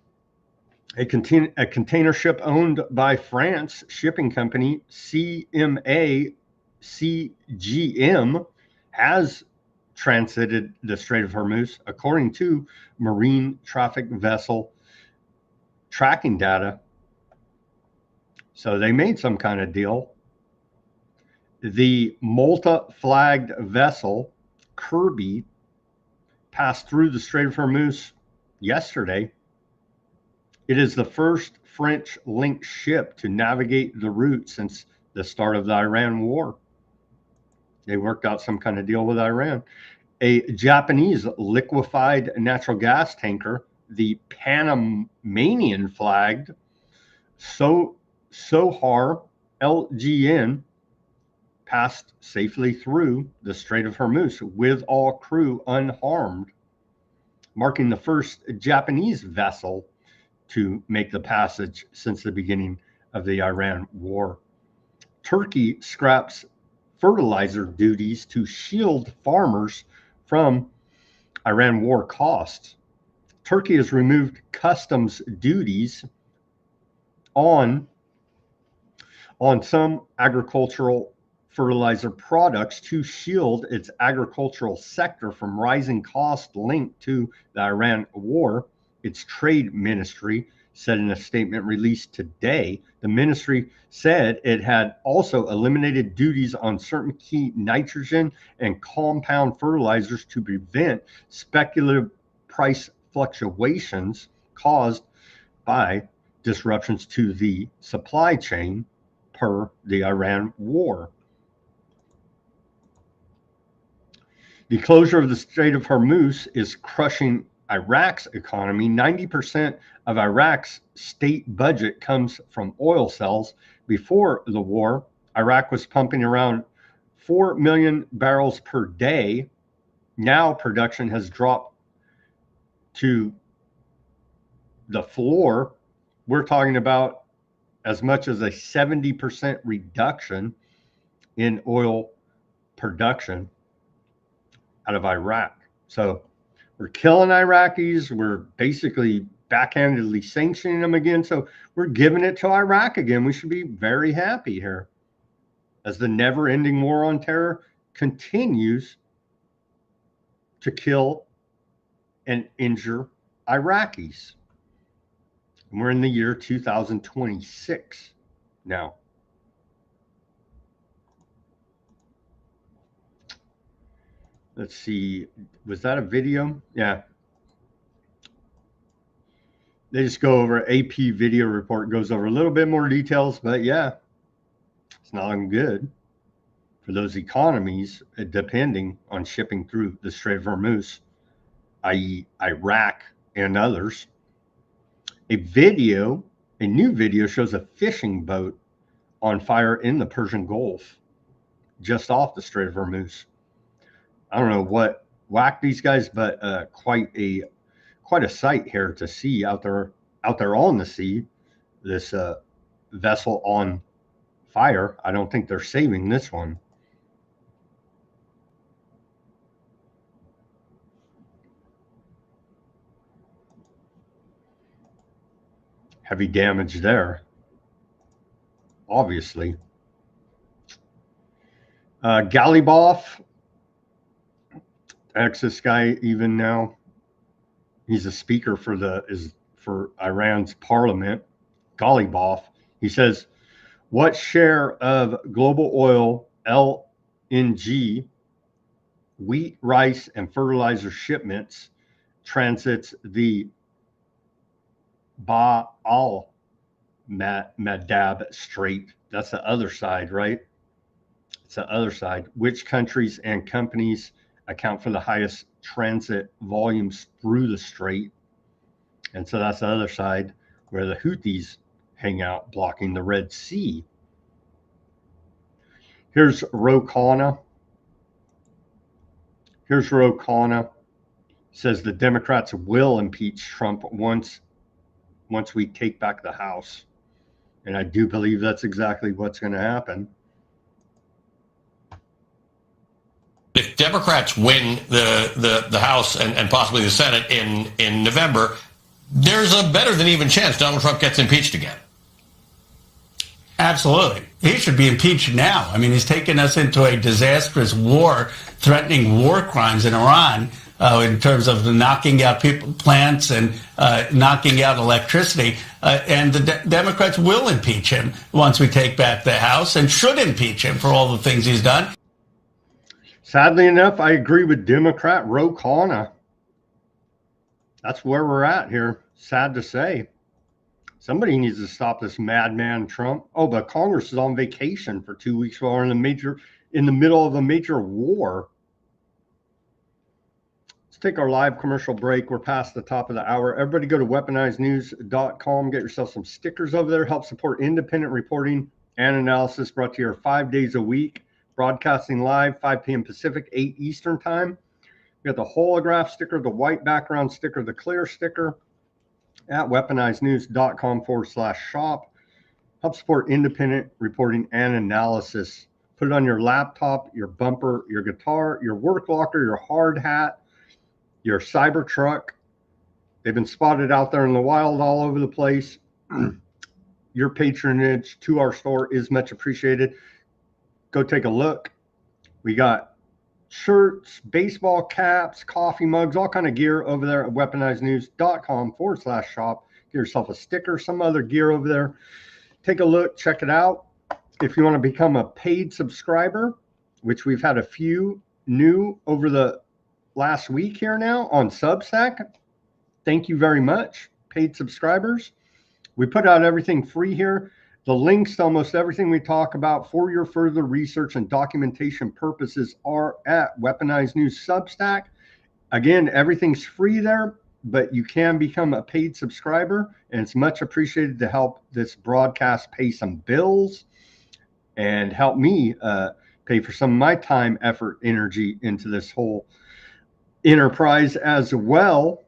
A container ship owned by France shipping company CMA CGM has transited the Strait of Hormuz, according to marine traffic vessel tracking data. So they made some kind of deal. The Malta-flagged vessel Kirby passed through the Strait of Hormuz yesterday. It is the first French-linked ship to navigate the route since the start of the Iran war. They worked out some kind of deal with Iran. A Japanese liquefied natural gas tanker, the Panamanian-flagged Sohar LGN, passed safely through the Strait of Hormuz with all crew unharmed, marking the first Japanese vessel to make the passage since the beginning of the Iran war. Turkey scraps fertilizer duties to shield farmers from Iran war costs. Turkey has removed customs duties on some agricultural fertilizer products to shield its agricultural sector from rising costs linked to the Iran war, its trade ministry said in a statement released today. The ministry said it had also eliminated duties on certain key nitrogen and compound fertilizers to prevent speculative price fluctuations caused by disruptions to the supply chain per the Iran war. The closure of the Strait of Hormuz is crushing Iraq's economy. 90% of Iraq's state budget comes from oil sales. Before the war, Iraq was pumping around 4 million barrels per day. Now production has dropped to the floor. We're talking about as much as a 70% reduction in oil production out of Iraq. So we're killing Iraqis. We're basically backhandedly sanctioning them again. So we're giving it to Iraq again. We should be very happy here as the never-ending war on terror continues to kill and injure Iraqis. And we're in the year 2026 now. Let's see, was that a video? Yeah. They just go over AP video report, goes over a little bit more details, but yeah, it's not looking good for those economies depending on shipping through the Strait of Hormuz, i.e. Iraq and others. A new video shows a fishing boat on fire in the Persian Gulf, just off the Strait of Hormuz. I don't know what whacked these guys, but quite a sight here to see out there on the sea. This vessel on fire. I don't think they're saving this one. Heavy damage there, obviously. Galibov, this guy even now, he's a speaker for Iran's parliament. Galibov, he says, what share of global oil, LNG, wheat, rice, and fertilizer shipments transits the Bab al-Mandab Strait? That's the other side, right? It's the other side. Which countries and companies account for the highest transit volumes through the strait? And so that's the other side where the Houthis hang out, blocking the Red Sea. Here's Ro Khanna. Says the Democrats will impeach Trump once we take back the House. And I do believe that's exactly what's going to happen. If Democrats win the House and possibly the Senate in November, there's a better than even chance Donald Trump gets impeached again. Absolutely. He should be impeached now. I mean, he's taken us into a disastrous war, threatening war crimes in Iran in terms of knocking out plants and knocking out electricity. And the Democrats will impeach him once we take back the House, and should impeach him for all the things he's done. Sadly enough, I agree with Democrat Ro Khanna. That's where we're at here. Sad to say. Somebody needs to stop this madman Trump. Oh, but Congress is on vacation for 2 weeks while we're in the middle of a major war. Let's take our live commercial break. We're past the top of the hour. Everybody go to weaponizednews.com. Get yourself some stickers over there. Help support independent reporting and analysis brought to you 5 days a week. Broadcasting live, 5 p.m. Pacific, 8 Eastern time. We got the holograph sticker, the white background sticker, the clear sticker at weaponizednews.com/shop. Help support independent reporting and analysis. Put it on your laptop, your bumper, your guitar, your work locker, your hard hat, your cyber truck. They've been spotted out there in the wild all over the place. Your patronage to our store is much appreciated. Go take a look. We got shirts, baseball caps, coffee mugs, all kind of gear over there at weaponizednews.com/shop. Get yourself a sticker, some other gear over there. Take a look, check it out. If you want to become a paid subscriber, which we've had a few new over the last week here now on Substack, thank you very much, paid subscribers. We put out everything free here. The links to almost everything we talk about for your further research and documentation purposes are at Weaponized News Substack. Again, everything's free there, but you can become a paid subscriber, and it's much appreciated to help this broadcast pay some bills and help me pay for some of my time, effort, energy into this whole enterprise as well.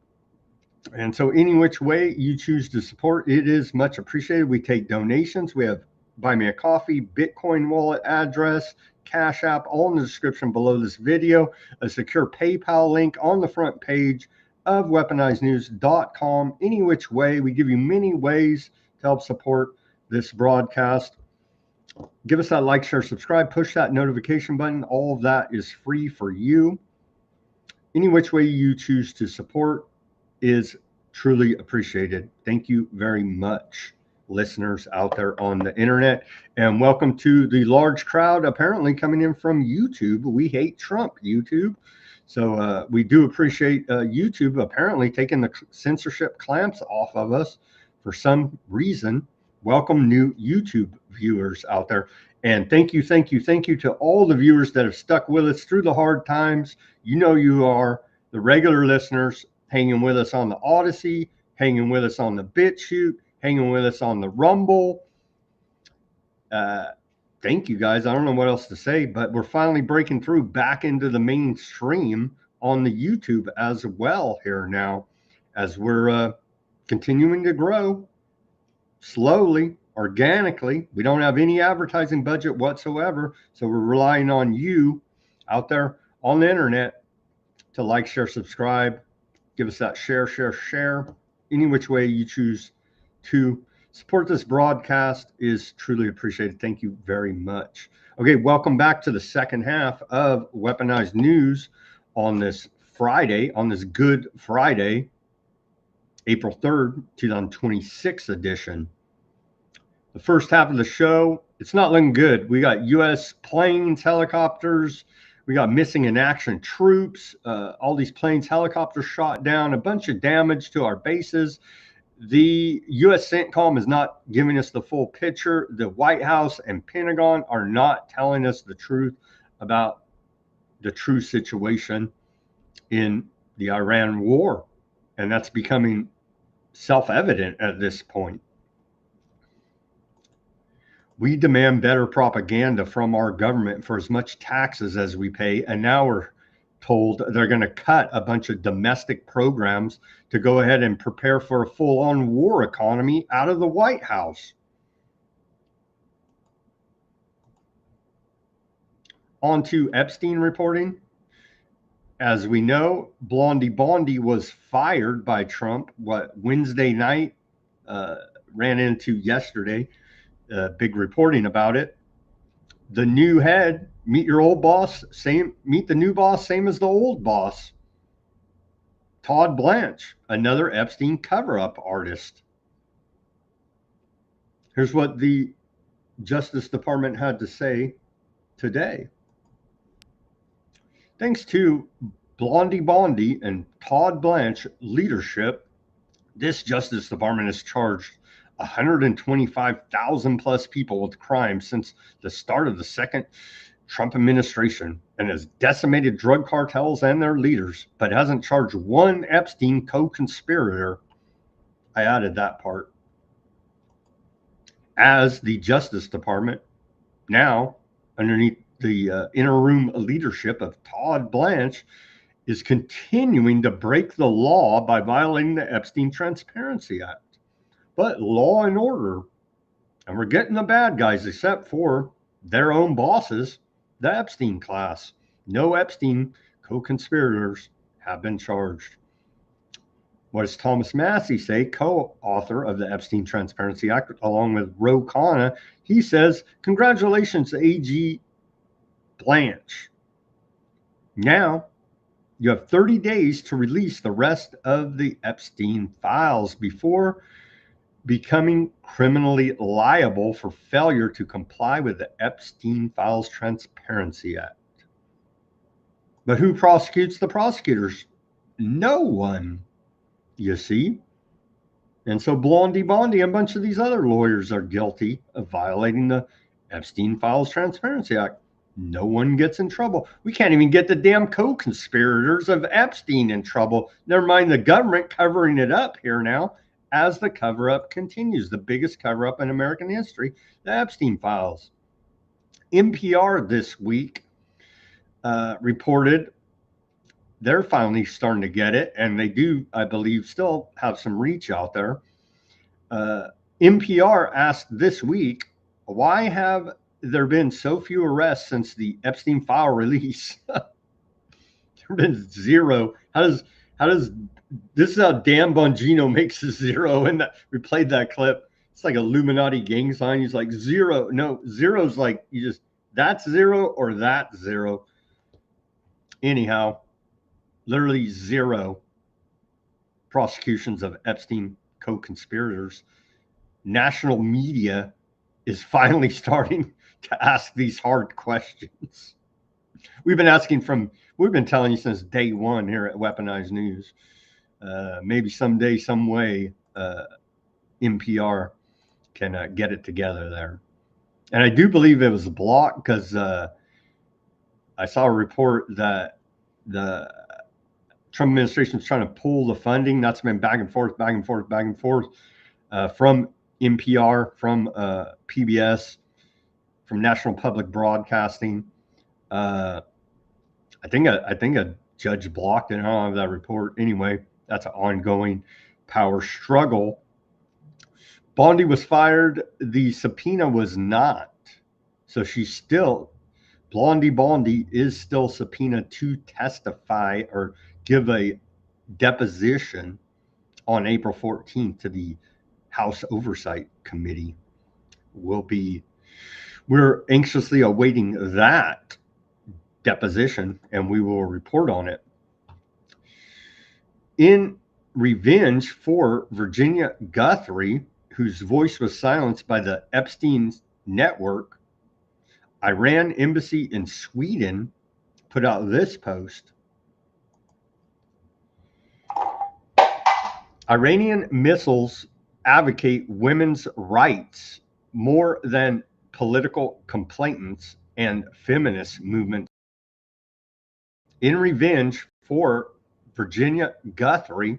And so any which way you choose to support, it is much appreciated. We take donations. We have Buy Me a Coffee, Bitcoin wallet address, Cash App, all in the description below this video, a secure PayPal link on the front page of weaponizednews.com. Any which way, we give you many ways to help support this broadcast. Give us that like, share, subscribe, push that notification button. All of that is free for you. Any which way you choose to support is truly appreciated. Thank you very much, listeners out there on the internet. And welcome to the large crowd apparently coming in from YouTube. We hate Trump, YouTube. So we do appreciate YouTube apparently taking the censorship clamps off of us for some reason. Welcome new YouTube viewers out there. And thank you to all the viewers that have stuck with us through the hard times. You know you are the regular listeners hanging with us on the Odysee, hanging with us on the Bitchute, hanging with us on the Rumble. Thank you guys. I don't know what else to say, but we're finally breaking through back into the mainstream on the YouTube as well here now, as we're continuing to grow slowly, organically. We don't have any advertising budget whatsoever, so we're relying on you out there on the internet to like, share, subscribe, give us that share, any which way you choose to support this broadcast is truly appreciated. Thank you very much. Okay, welcome back to the second half of Weaponized News on this Friday, on this Good Friday, April 3rd, 2026 edition. The first half of the show, it's not looking good. We got U.S. planes, helicopters. We got missing in action troops. All these planes, helicopters shot down, a bunch of damage to our bases. The U.S. CENTCOM is not giving us the full picture. The White House and Pentagon are not telling us the truth about the true situation in the Iran war. And that's becoming self-evident at this point. We demand better propaganda from our government for as much taxes as we pay. And now we're told they're going to cut a bunch of domestic programs to go ahead and prepare for a full-on war economy out of the White House. On to Epstein reporting. As we know, Blondie Bondi was fired by Trump, Wednesday night, ran into yesterday. Big reporting about it. The new head, meet your old boss, meet the new boss, same as the old boss. Todd Blanche, another Epstein cover-up artist. Here's what the Justice Department had to say today. Thanks to Blondie Bondi and Todd Blanche leadership, this Justice Department has charged 125,000 plus people with crimes since the start of the second Trump administration, and has decimated drug cartels and their leaders, but hasn't charged one Epstein co-conspirator. I added that part. As the Justice Department, now underneath the interim leadership of Todd Blanche, is continuing to break the law by violating the Epstein Transparency Act. But law and order, and we're getting the bad guys except for their own bosses, the Epstein class. No Epstein co-conspirators have been charged. What does Thomas Massey say, co-author of the Epstein Transparency Act, along with Ro Khanna? He says, congratulations, AG Blanche. Now, you have 30 days to release the rest of the Epstein files before becoming criminally liable for failure to comply with the Epstein Files Transparency Act. But who prosecutes the prosecutors? No one, you see. And so Blondie Bondi and a bunch of these other lawyers are guilty of violating the Epstein Files Transparency Act. No one gets in trouble. We can't even get the damn co-conspirators of Epstein in trouble. Never mind the government covering it up here now. As the cover-up continues, the biggest cover-up in American history, the Epstein files. NPR this week reported they're finally starting to get it, and they do, I believe, still have some reach out there. NPR asked this week, why have there been so few arrests since the Epstein file release? There have been zero. How does this is how Dan Bongino makes a zero, and we played that clip. It's like Illuminati gang sign. He's like zero. No, zero's like you just that's zero or that zero. Anyhow, literally zero prosecutions of Epstein co-conspirators. National media is finally starting to ask these hard questions. We've been telling you since day one here at Weaponized News. Maybe someday, some way, NPR can get it together there. And I do believe it was blocked because I saw a report that the Trump administration is trying to pull the funding. That's been back and forth from NPR, from PBS, from National Public Broadcasting. I think a judge blocked it. I don't have that report. Anyway, that's an ongoing power struggle. Bondi was fired. The subpoena was not. So she's still, Bondi is still subpoenaed to testify or give a deposition on April 14th to the House Oversight Committee. We're anxiously awaiting that deposition, and we will report on it. In revenge for Virginia Guthrie, whose voice was silenced by the Epstein network, Iran embassy in Sweden put out this post. Iranian missiles advocate women's rights more than political complainants and feminist movements. In revenge for Virginia Guthrie,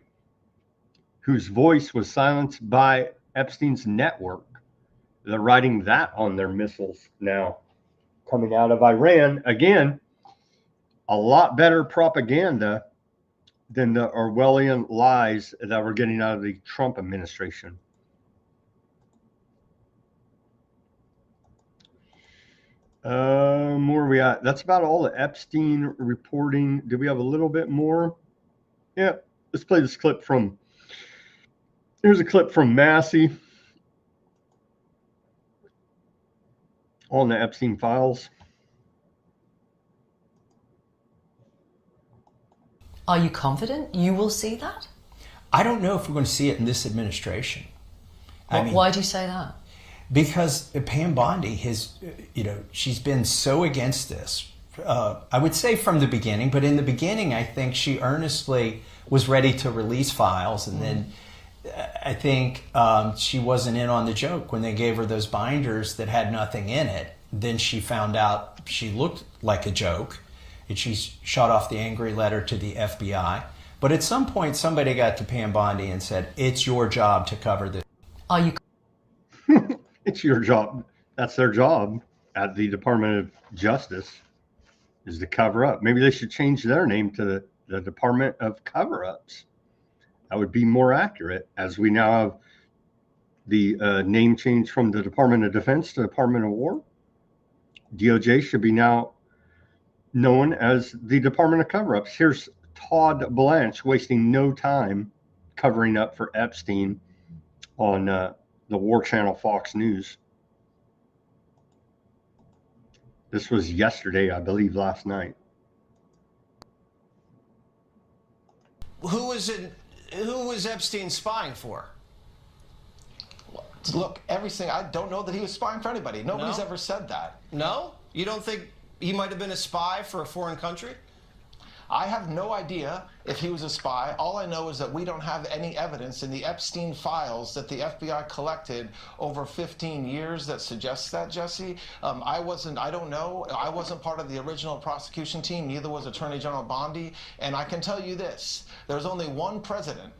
whose voice was silenced by Epstein's network. They're writing that on their missiles now. Coming out of Iran, again, a lot better propaganda than the Orwellian lies that we're getting out of the Trump administration. Where are we at? That's about all the Epstein reporting. Do we have a little bit more? Yeah, let's play this clip from, here's a clip from Massey on the Epstein files. Are you confident you will see that? I don't know if we're going to see it in this administration. Why do you say that? Because Pam Bondi has, she's been so against this. I would say from the beginning, but in the beginning, I think she earnestly was ready to release files. And then I think she wasn't in on the joke when they gave her those binders that had nothing in it. Then she found out she looked like a joke, and she shot off the angry letter to the FBI. But at some point, somebody got to Pam Bondi and said, it's your job to cover this. Are you? It's your job. That's their job at the Department of Justice, is to cover up. Maybe they should change their name to the Department of Cover-Ups. That would be more accurate, as we now have the name change from the Department of Defense to Department of War. DOJ should be now known as the Department of Cover-Ups. Here's Todd Blanche wasting no time covering up for Epstein on the War Channel Fox News. This was yesterday, I believe, last night. Who was Epstein spying for? Look, everything. I don't know that he was spying for anybody. Nobody's ever said that. No? You don't think he might have been a spy for a foreign country? I have no idea if he was a spy. All I know is that we don't have any evidence in the Epstein files that the FBI collected over 15 years that suggests that, Jesse. I don't know. I wasn't part of the original prosecution team. Neither was Attorney General Bondi. And I can tell you this. There's only one president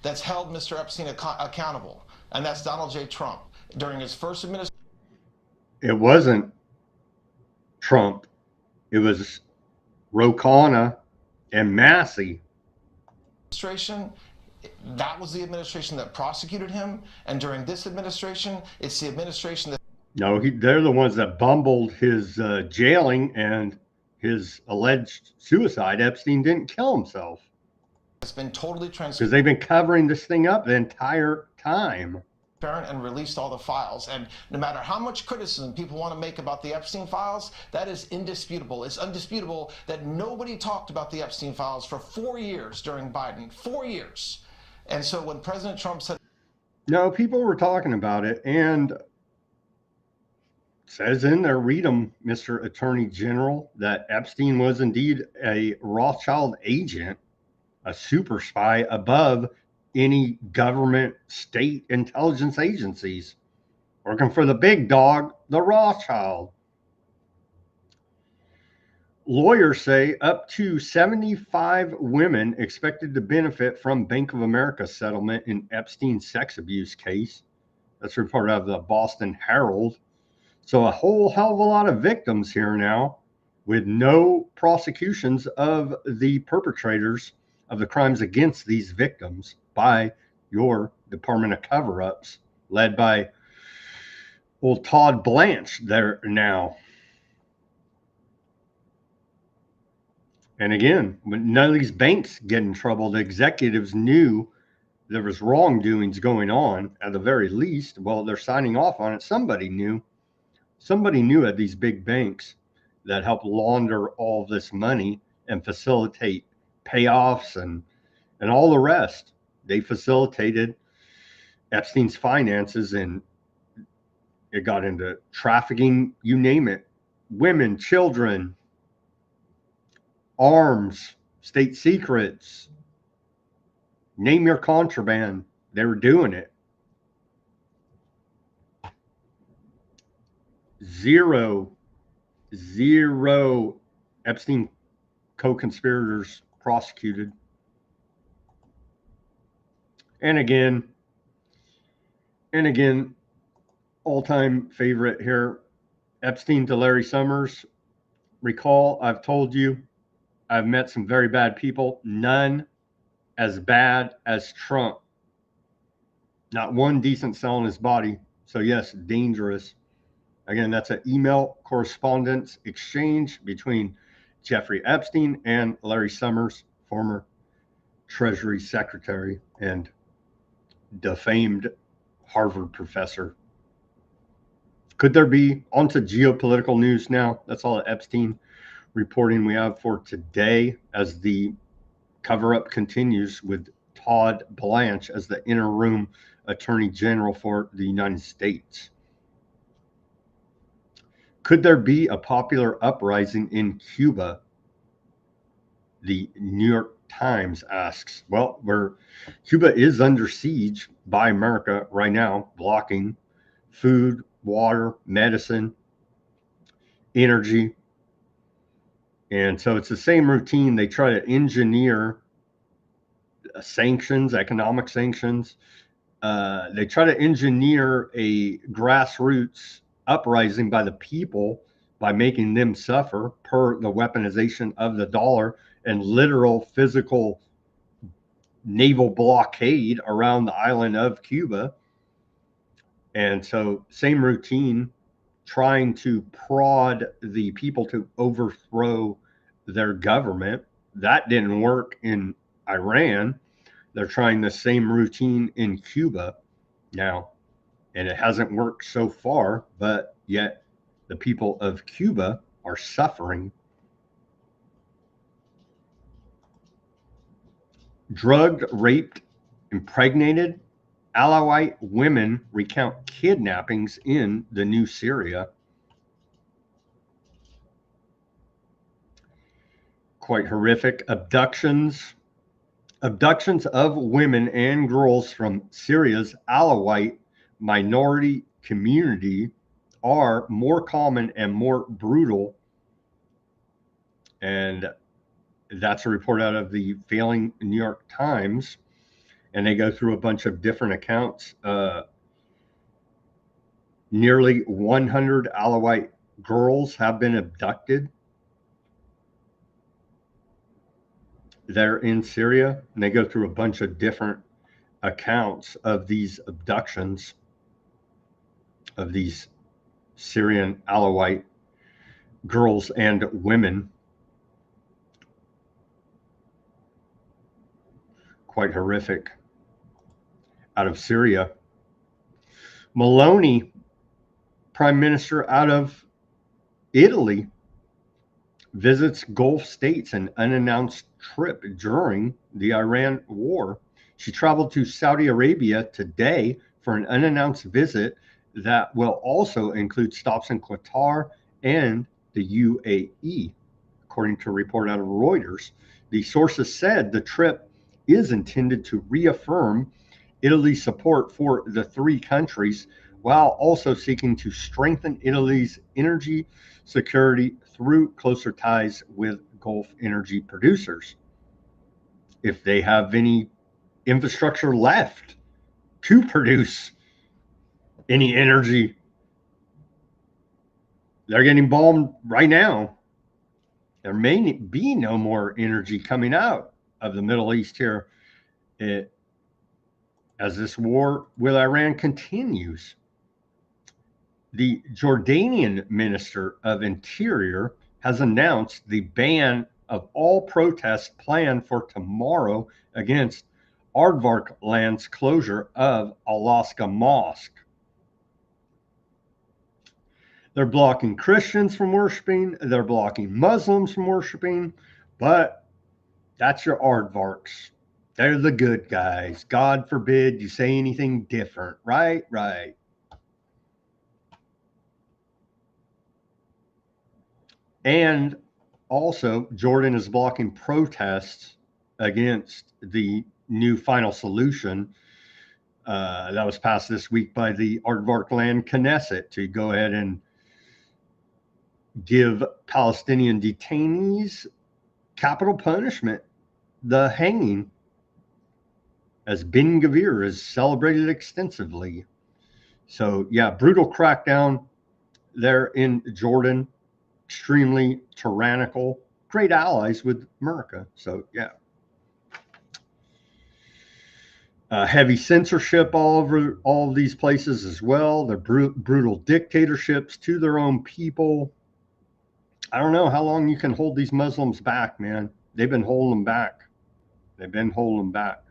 that's held Mr. Epstein accountable, and that's Donald J. Trump. During his first administration. It wasn't Trump. It was Ro Khanna and Massey. That was the administration that prosecuted him, and during this administration, it's the administration that. No, they're the ones that bumbled his jailing and his alleged suicide. Epstein didn't kill himself. It's been totally transparent. Because they've been covering this thing up the entire time. And released all the files. And no matter how much criticism people want to make about the Epstein files, that is indisputable. It's undisputable that nobody talked about the Epstein files for 4 years during Biden. 4 years. And so when President Trump said. No, people were talking about it. And says in there, read them, Mr. Attorney General, that Epstein was indeed a Rothschild agent, a super spy above any government state intelligence agencies, working for the big dog, the Rothschild. Lawyers say up to 75 women expected to benefit from Bank of America settlement in Epstein's sex abuse case. That's reported out of the Boston Herald. So a whole hell of a lot of victims here now, with no prosecutions of the perpetrators of the crimes against these victims by your Department of Cover-Ups, led by old Todd Blanche there now. And again, when none of these banks get in trouble, the executives knew there was wrongdoings going on at the very least. Well, they're signing off on it. Somebody knew at these big banks that helped launder all this money and facilitate payoffs and all the rest. They facilitated Epstein's finances, and it got into trafficking, you name it, women, children, arms, state secrets, name your contraband. They were doing it. Zero Epstein co-conspirators prosecuted. And again, all-time favorite here, Epstein to Larry Summers. Recall, I've told you, I've met some very bad people, none as bad as Trump. Not one decent cell in his body. So yes, dangerous. Again, that's an email correspondence exchange between Jeffrey Epstein and Larry Summers, former Treasury Secretary and defamed Harvard professor. Could there be, onto geopolitical news now? That's all the Epstein reporting we have for today, as the cover-up continues with Todd Blanche as the interim Attorney General for the United States. Could there be a popular uprising in Cuba? The New York Times asks. Well, Cuba is under siege by America right now, blocking food, water, medicine, energy. And so it's the same routine. They try to engineer sanctions, economic sanctions. They try to engineer a grassroots uprising by the people by making them suffer per the weaponization of the dollar and literal physical naval blockade around the island of Cuba. And so same routine, trying to prod the people to overthrow their government. That didn't work in Iran. They're trying the same routine in Cuba now, and it hasn't worked so far, but yet the people of Cuba are suffering. Drugged, raped, impregnated Alawite women recount kidnappings in the new Syria. Quite horrific. Abductions of women and girls from Syria's Alawite minority community are more common and more brutal. And that's a report out of the failing New York Times. And they go through a bunch of different accounts. Nearly 100 Alawite girls have been abducted. They're in Syria, and they go through a bunch of different accounts of these abductions of these Syrian Alawite girls and women. Quite horrific. Out of Syria. Meloni, Prime Minister out of Italy, visits Gulf states an unannounced trip during the Iran war. She traveled to Saudi Arabia today for an unannounced visit that will also include stops in Qatar and the UAE, according to a report out of Reuters. The sources said the trip is intended to reaffirm Italy's support for the three countries while also seeking to strengthen Italy's energy security through closer ties with Gulf energy producers. If they have any infrastructure left to produce any energy, they're getting bombed right now. There may be no more energy coming out of the Middle East here as this war with Iran continues. The Jordanian Minister of Interior has announced the ban of all protests planned for tomorrow against Aardvark Land's closure of Al-Aqsa Mosque. They're blocking Christians from worshiping, they're blocking Muslims from worshiping, but that's your aardvarks. They're the good guys. God forbid you say anything different, right? Right. And also, Jordan is blocking protests against the new final solution that was passed this week by the Aardvark Land Knesset to go ahead and give Palestinian detainees capital punishment, the hanging, as Ben Gvir is celebrated extensively. So, yeah, brutal crackdown there in Jordan, extremely tyrannical, great allies with America. So, yeah. Heavy censorship all over all of these places as well. They're brutal dictatorships to their own people. I don't know how long you can hold these Muslims back, man. They've been holding them back. They've been holding them back.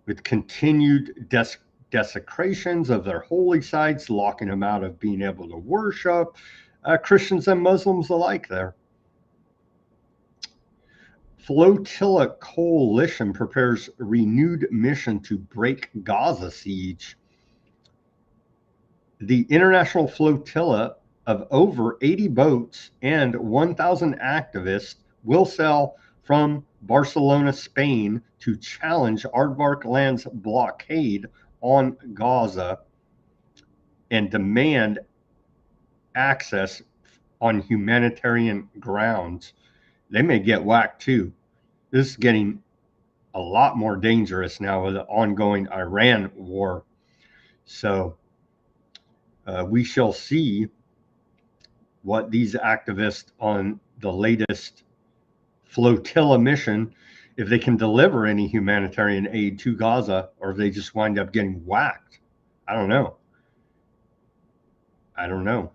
With continued desecrations of their holy sites, locking them out of being able to worship, Christians and Muslims alike there. Flotilla Coalition prepares renewed mission to break Gaza siege. The international flotilla of over 80 boats and 1,000 activists will sail from Barcelona, Spain to challenge Aardvark Land's blockade on Gaza and demand access on humanitarian grounds. They may get whacked too. This is getting a lot more dangerous now with the ongoing Iran war. So we shall see what these activists on the latest flotilla mission, if they can deliver any humanitarian aid to Gaza, or if they just wind up getting whacked. I don't know.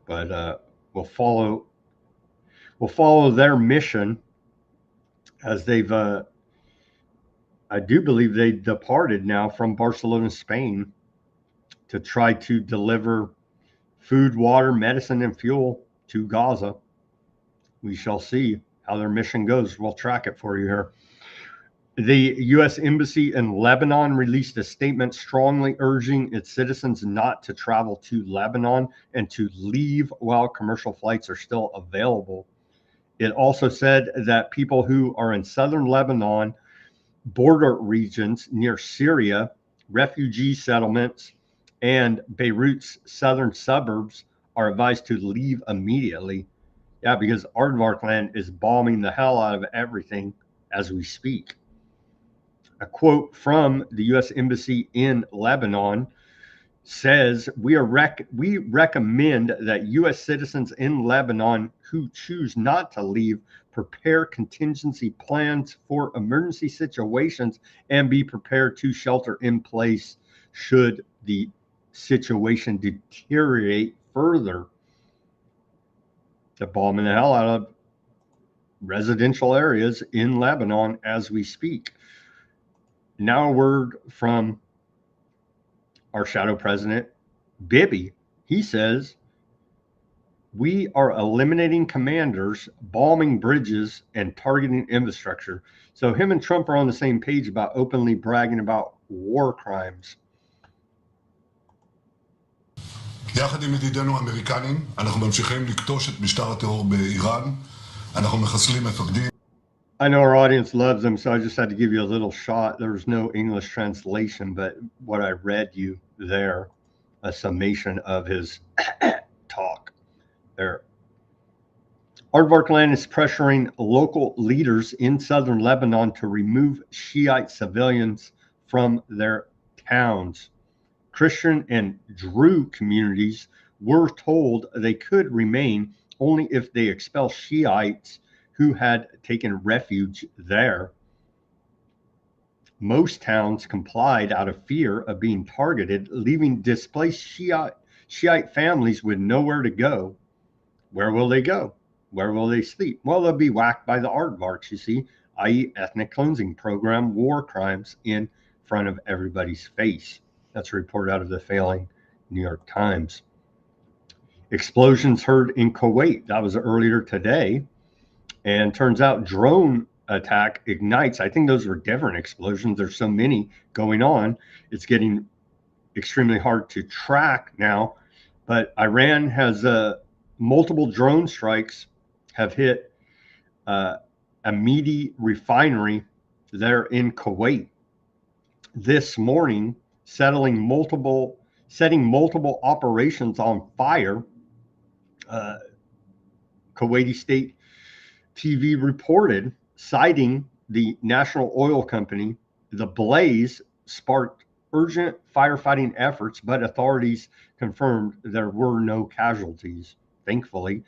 But we'll follow their mission as they've I do believe they departed now from Barcelona, Spain, to try to deliver food, water, medicine, and fuel to Gaza. We shall see how their mission goes. We'll track it for you here. The U.S. Embassy in Lebanon released a statement strongly urging its citizens not to travel to Lebanon and to leave while commercial flights are still available. It also said that people who are in southern Lebanon, border regions near Syria, refugee settlements, and Beirut's southern suburbs are advised to leave immediately. Yeah, because Aardvark Land is bombing the hell out of everything as we speak. A quote from the U.S. Embassy in Lebanon says, we recommend that U.S. citizens in Lebanon who choose not to leave prepare contingency plans for emergency situations and be prepared to shelter in place should the situation deteriorate further. They're bombing the hell out of residential areas in Lebanon as we speak. Now a word from our shadow president, Bibi. He says, we are eliminating commanders, bombing bridges, and targeting infrastructure. So him and Trump are on the same page about openly bragging about war crimes. יחד עם ידידינו האמריקנים, אנחנו ממשיכים לקטוש את משטר הטרור באיראן. אנחנו מחסלים מפקדים. I know our audience loves him, so I just had to give you a little shot. There was no English translation, but what I read you there, a summation of his talk there. Aardvark is pressuring local leaders in southern Lebanon to remove Shiite civilians from their towns. Christian and Druze communities were told they could remain only if they expel Shiites who had taken refuge there. Most towns complied out of fear of being targeted, leaving displaced Shiite families with nowhere to go. Where will they go? Where will they sleep? Well, they'll be whacked by the aardvarks, you see, i.e. ethnic cleansing program, war crimes in front of everybody's face. That's a report out of the failing New York Times. Explosions heard in Kuwait. That was earlier today. And turns out drone attack ignites. I think those were different explosions. There's so many going on. It's getting extremely hard to track now. But Iran has multiple drone strikes have hit a meaty refinery there in Kuwait this morning, setting multiple operations on fire. Kuwaiti state TV reported, citing the national oil company, the blaze sparked urgent firefighting efforts, but authorities confirmed there were no casualties, thankfully.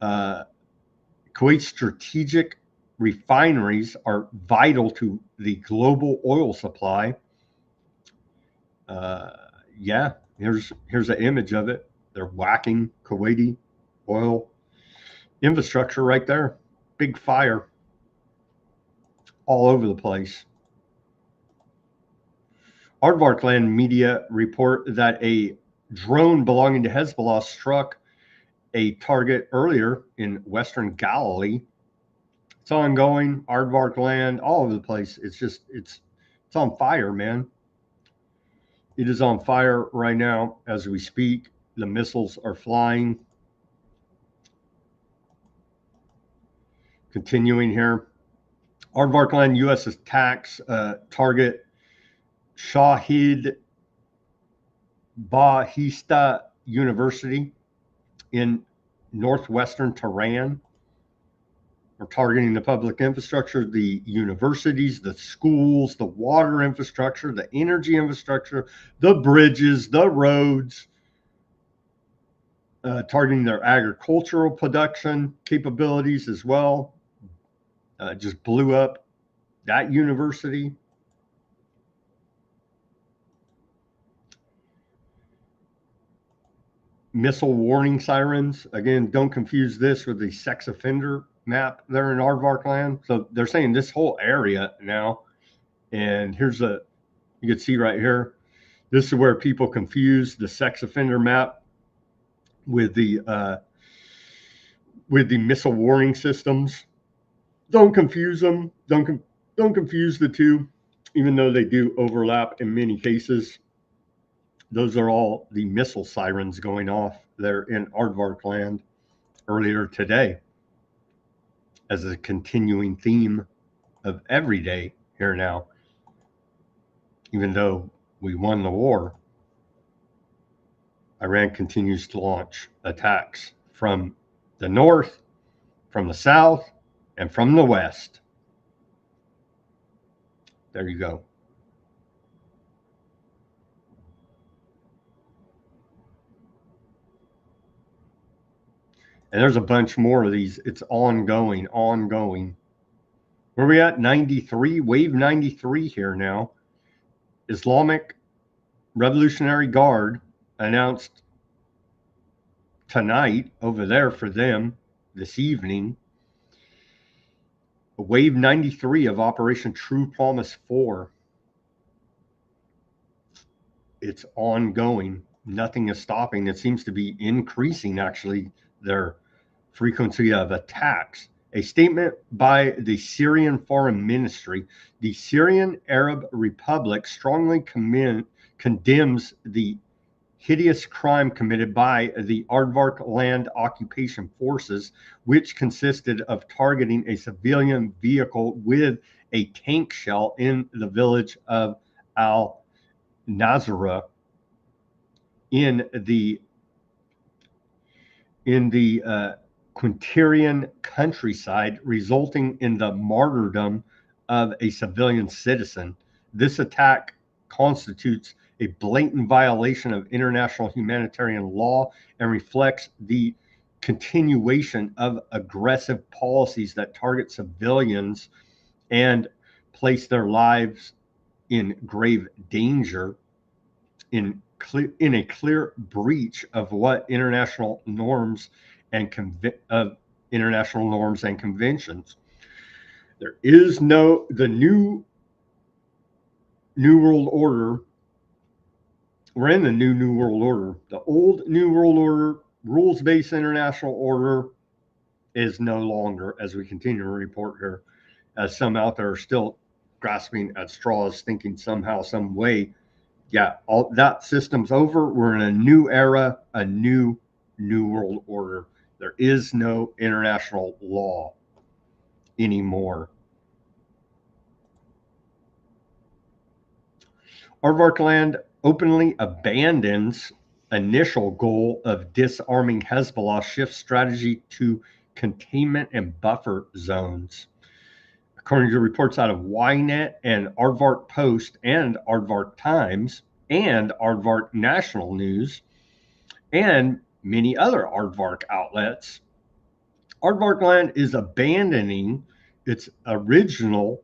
Kuwait's strategic refineries are vital to the global oil supply. Yeah, here's an image of it. They're whacking Kuwaiti oil infrastructure right there. Big fire all over the place. Aardvark media report that a drone belonging to Hezbollah struck a target earlier in Western Galilee. It's ongoing. Aardvark all over the place. It's on fire, man. It is on fire right now as we speak. The missiles are flying. Continuing here. Aardvark U.S. attacks target Shahid Bahista University in northwestern Tehran. We're targeting the public infrastructure, the universities, the schools, the water infrastructure, the energy infrastructure, the bridges, the roads, targeting their agricultural production capabilities as well. Just blew up that university. Missile warning sirens. Again, don't confuse this with the sex offender map there in Aardvark. So they're saying this whole area now. And here's you can see right here. This is where people confuse the sex offender map with the missile warning systems. Don't confuse them. Don't confuse the two, even though they do overlap in many cases. Those are all the missile sirens going off there in Aardvark earlier today as a continuing theme of every day here now. Even though we won the war, Iran continues to launch attacks from the north, from the south, and from the west. There you go. And there's a bunch more of these. It's ongoing. Where are we at? 93, wave 93 here now. Islamic Revolutionary Guard announced tonight over there for them this evening. Wave 93 of Operation True Promise 4. It's ongoing. Nothing is stopping. It seems to be increasing, actually, their frequency of attacks. A statement by the Syrian Foreign Ministry. The Syrian Arab Republic strongly condemns the hideous crime committed by the Aardvark land occupation forces, which consisted of targeting a civilian vehicle with a tank shell in the village of Al-Nazira in the Quinterian countryside, resulting in the martyrdom of a civilian citizen. This attack constitutes a blatant violation of international humanitarian law and reflects the continuation of aggressive policies that target civilians and place their lives in grave danger, in a clear breach of what international norms and international norms and conventions. There is the new World Order. We're in the new World Order. The old New World Order, rules-based international order, is no longer, as we continue to report here, as some out there are still grasping at straws, thinking somehow, some way, yeah, all that system's over. We're in a new era, a new world order. There is no international law anymore. Aardvark land openly abandons initial goal of disarming Hezbollah, shifts strategy to containment and buffer zones. According to reports out of Ynet and Aardvark Post and Aardvark Times and Aardvark National News and many other Aardvark outlets, Aardvark land is abandoning its original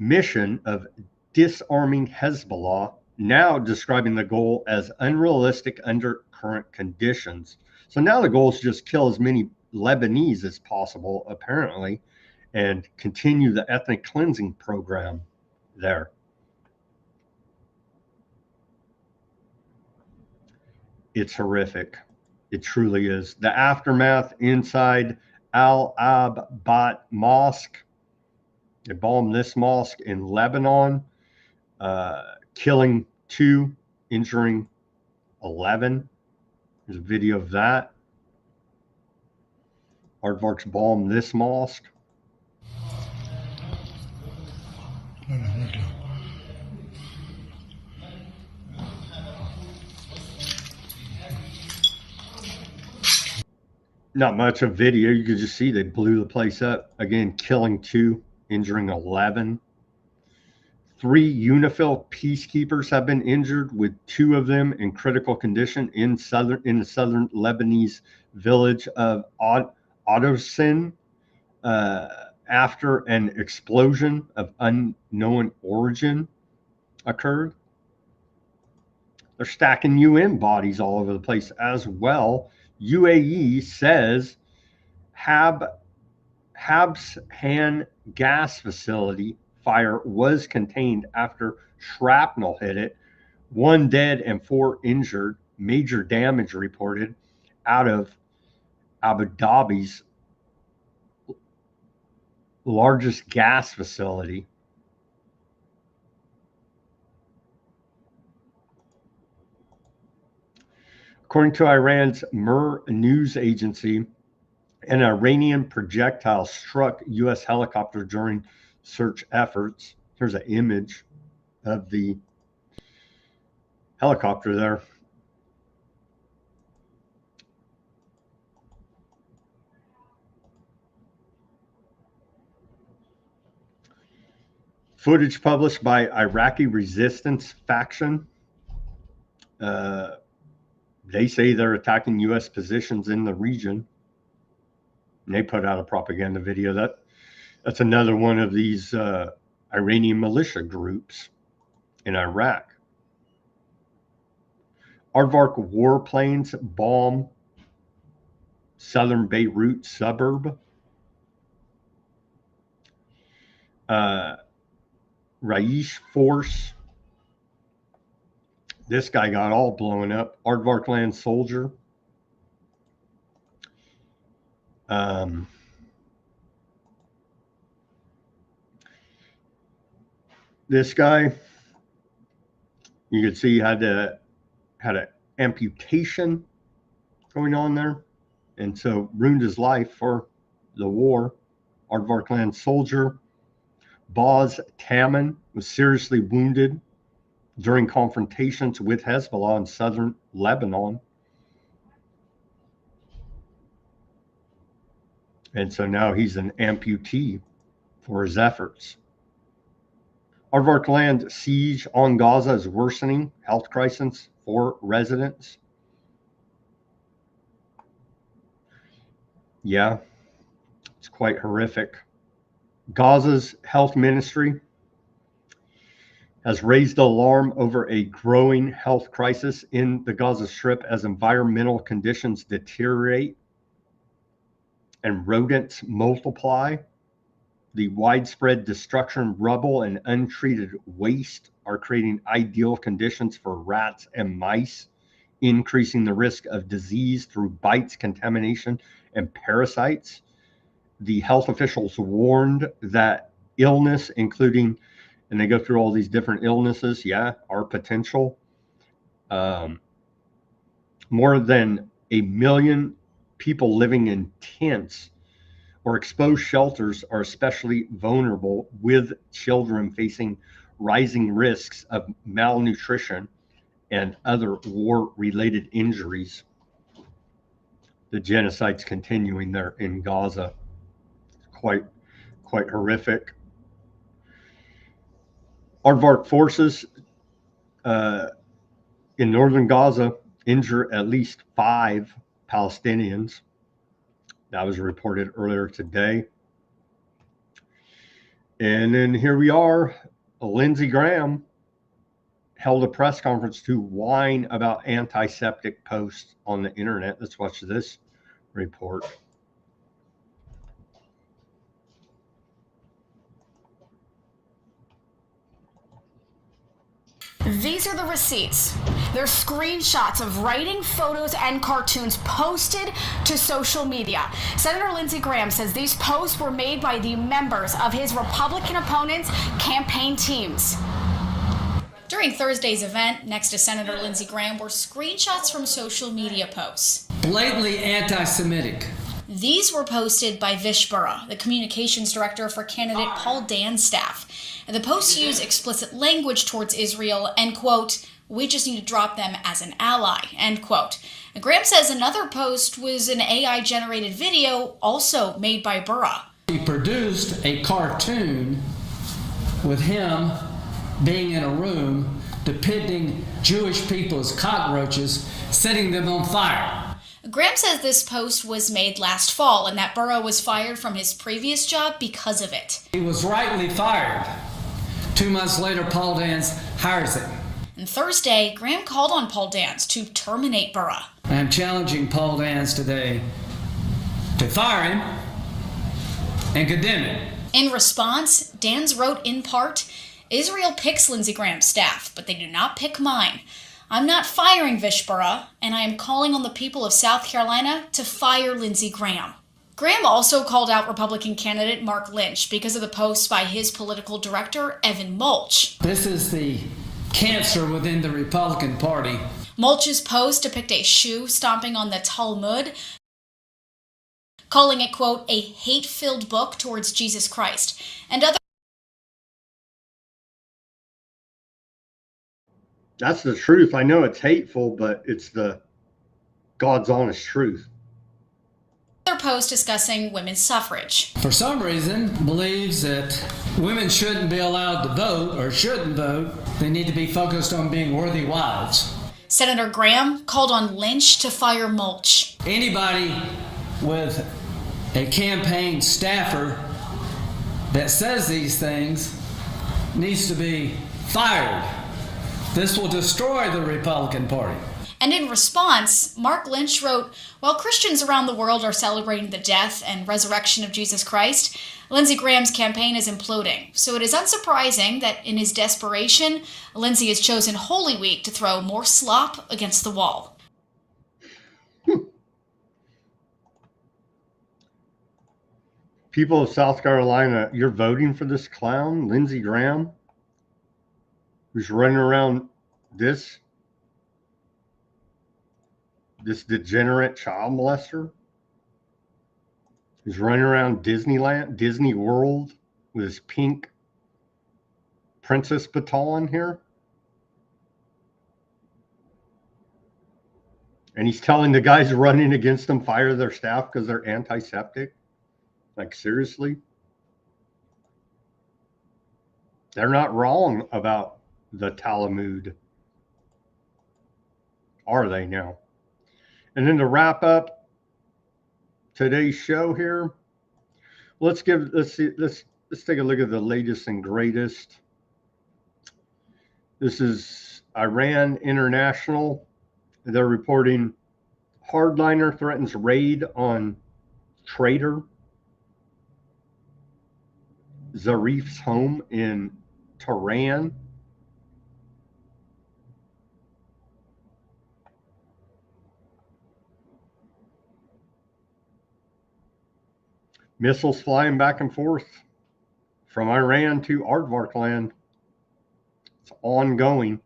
mission of disarming Hezbollah, now describing the goal as unrealistic under current conditions. So now the goal is just kill as many Lebanese as possible, apparently, and continue the ethnic cleansing program there. It's horrific. It truly is. The aftermath inside Al-Abat Mosque. They bombed this mosque in Lebanon, killing 2, injuring 11. There's a video of that. Aardvark's bombed this mosque. Not much of video. You could just see they blew the place up. Again, killing 2, injuring 11. 3 UNIFIL peacekeepers have been injured, with 2 of them in critical condition in the southern Lebanese village of Odysee after an explosion of unknown origin occurred. They're stacking UN bodies all over the place as well. UAE says Habshan gas facility fire was contained after shrapnel hit it. 1 dead and 4 injured. Major damage reported out of Abu Dhabi's largest gas facility. According to Iran's Mer news agency, an Iranian projectile struck U.S. helicopter during search efforts. Here's an image of the helicopter there. Footage published by Iraqi resistance faction. They say they're attacking U.S. positions in the region. And they put out a propaganda video. That's another one of these Iranian militia groups in Iraq. Aardvark warplanes bomb southern Beirut suburb. Raish force. This guy got all blown up. Aardvark land soldier. This guy, you could see had a amputation going on there, and so ruined his life for the war. Aardvark clan soldier Boz Taman was seriously wounded during confrontations with Hezbollah in southern Lebanon. And so now he's an amputee for his efforts. Aardvark land siege on Gaza is worsening health crisis for residents. Yeah, it's quite horrific. Gaza's health ministry has raised the alarm over a growing health crisis in the Gaza Strip as environmental conditions deteriorate and rodents multiply. The widespread destruction, rubble, and untreated waste are creating ideal conditions for rats and mice, increasing the risk of disease through bites, contamination, and parasites. The health officials warned that illness, including, and they go through all these different illnesses, are potential. More than 1 million people living in tents or exposed shelters are especially vulnerable, with children facing rising risks of malnutrition and other war-related injuries. The genocide's continuing there in Gaza. Quite horrific. Aardvark forces in northern Gaza injure at least 5 Palestinians. That was reported earlier today. And then here we are. Lindsey Graham held a press conference to whine about antiseptic posts on the internet. Let's watch this report. These are the receipts. They're screenshots of writing, photos, and cartoons posted to social media. Senator Lindsey Graham says these posts were made by the members of his Republican opponent's campaign teams. During Thursday's event, next to Senator Lindsey Graham were screenshots from social media posts. Blatantly anti-Semitic. These were posted by Vishbara, the communications director for candidate Paul Dan's staff. And the posts use explicit language towards Israel and, quote, "We just need to drop them as an ally," end quote. And Graham says another post was an AI-generated video also made by Burra. He produced a cartoon with him being in a room depicting Jewish people as cockroaches, setting them on fire. Graham says this post was made last fall and that Burra was fired from his previous job because of it. He was rightly fired. 2 months later, Paul Dans hires him. And Thursday, Graham called on Paul Dans to terminate Burra. I am challenging Paul Dans today to fire him and condemn him. In response, Dans wrote in part, "Israel picks Lindsey Graham's staff, but they do not pick mine. I'm not firing Vishbara, and I am calling on the people of South Carolina to fire Lindsey Graham." Graham also called out Republican candidate Mark Lynch because of the posts by his political director, Evan Mulch. This is the cancer within the Republican Party. Mulch's posts depict a shoe stomping on the Talmud, calling it, quote, "a hate-filled book towards Jesus Christ," and other. That's the truth. I know it's hateful, but it's the God's honest truth. Post discussing women's suffrage. For some reason, believes that women shouldn't be allowed to vote or shouldn't vote. They need to be focused on being worthy wives. Senator Graham called on Lynch to fire Mulch. Anybody with a campaign staffer that says these things needs to be fired. This will destroy the Republican Party. And in response, Mark Lynch wrote, "While Christians around the world are celebrating the death and resurrection of Jesus Christ, Lindsey Graham's campaign is imploding. So it is unsurprising that in his desperation, Lindsey has chosen Holy Week to throw more slop against the wall." People of South Carolina, you're voting for this clown, Lindsey Graham, who's running around this this degenerate child molester who's running around Disney World with his pink princess baton here. And he's telling the guys running against him, fire their staff because they're antiseptic. Like, seriously? They're not wrong about the Talmud, are they now? And then to wrap up today's show here, let's take a look at the latest and greatest. This is Iran International. They're reporting hardliner threatens raid on trader Zarif's home in Tehran. Missiles flying back and forth from Iran to Aardvark land. It's ongoing.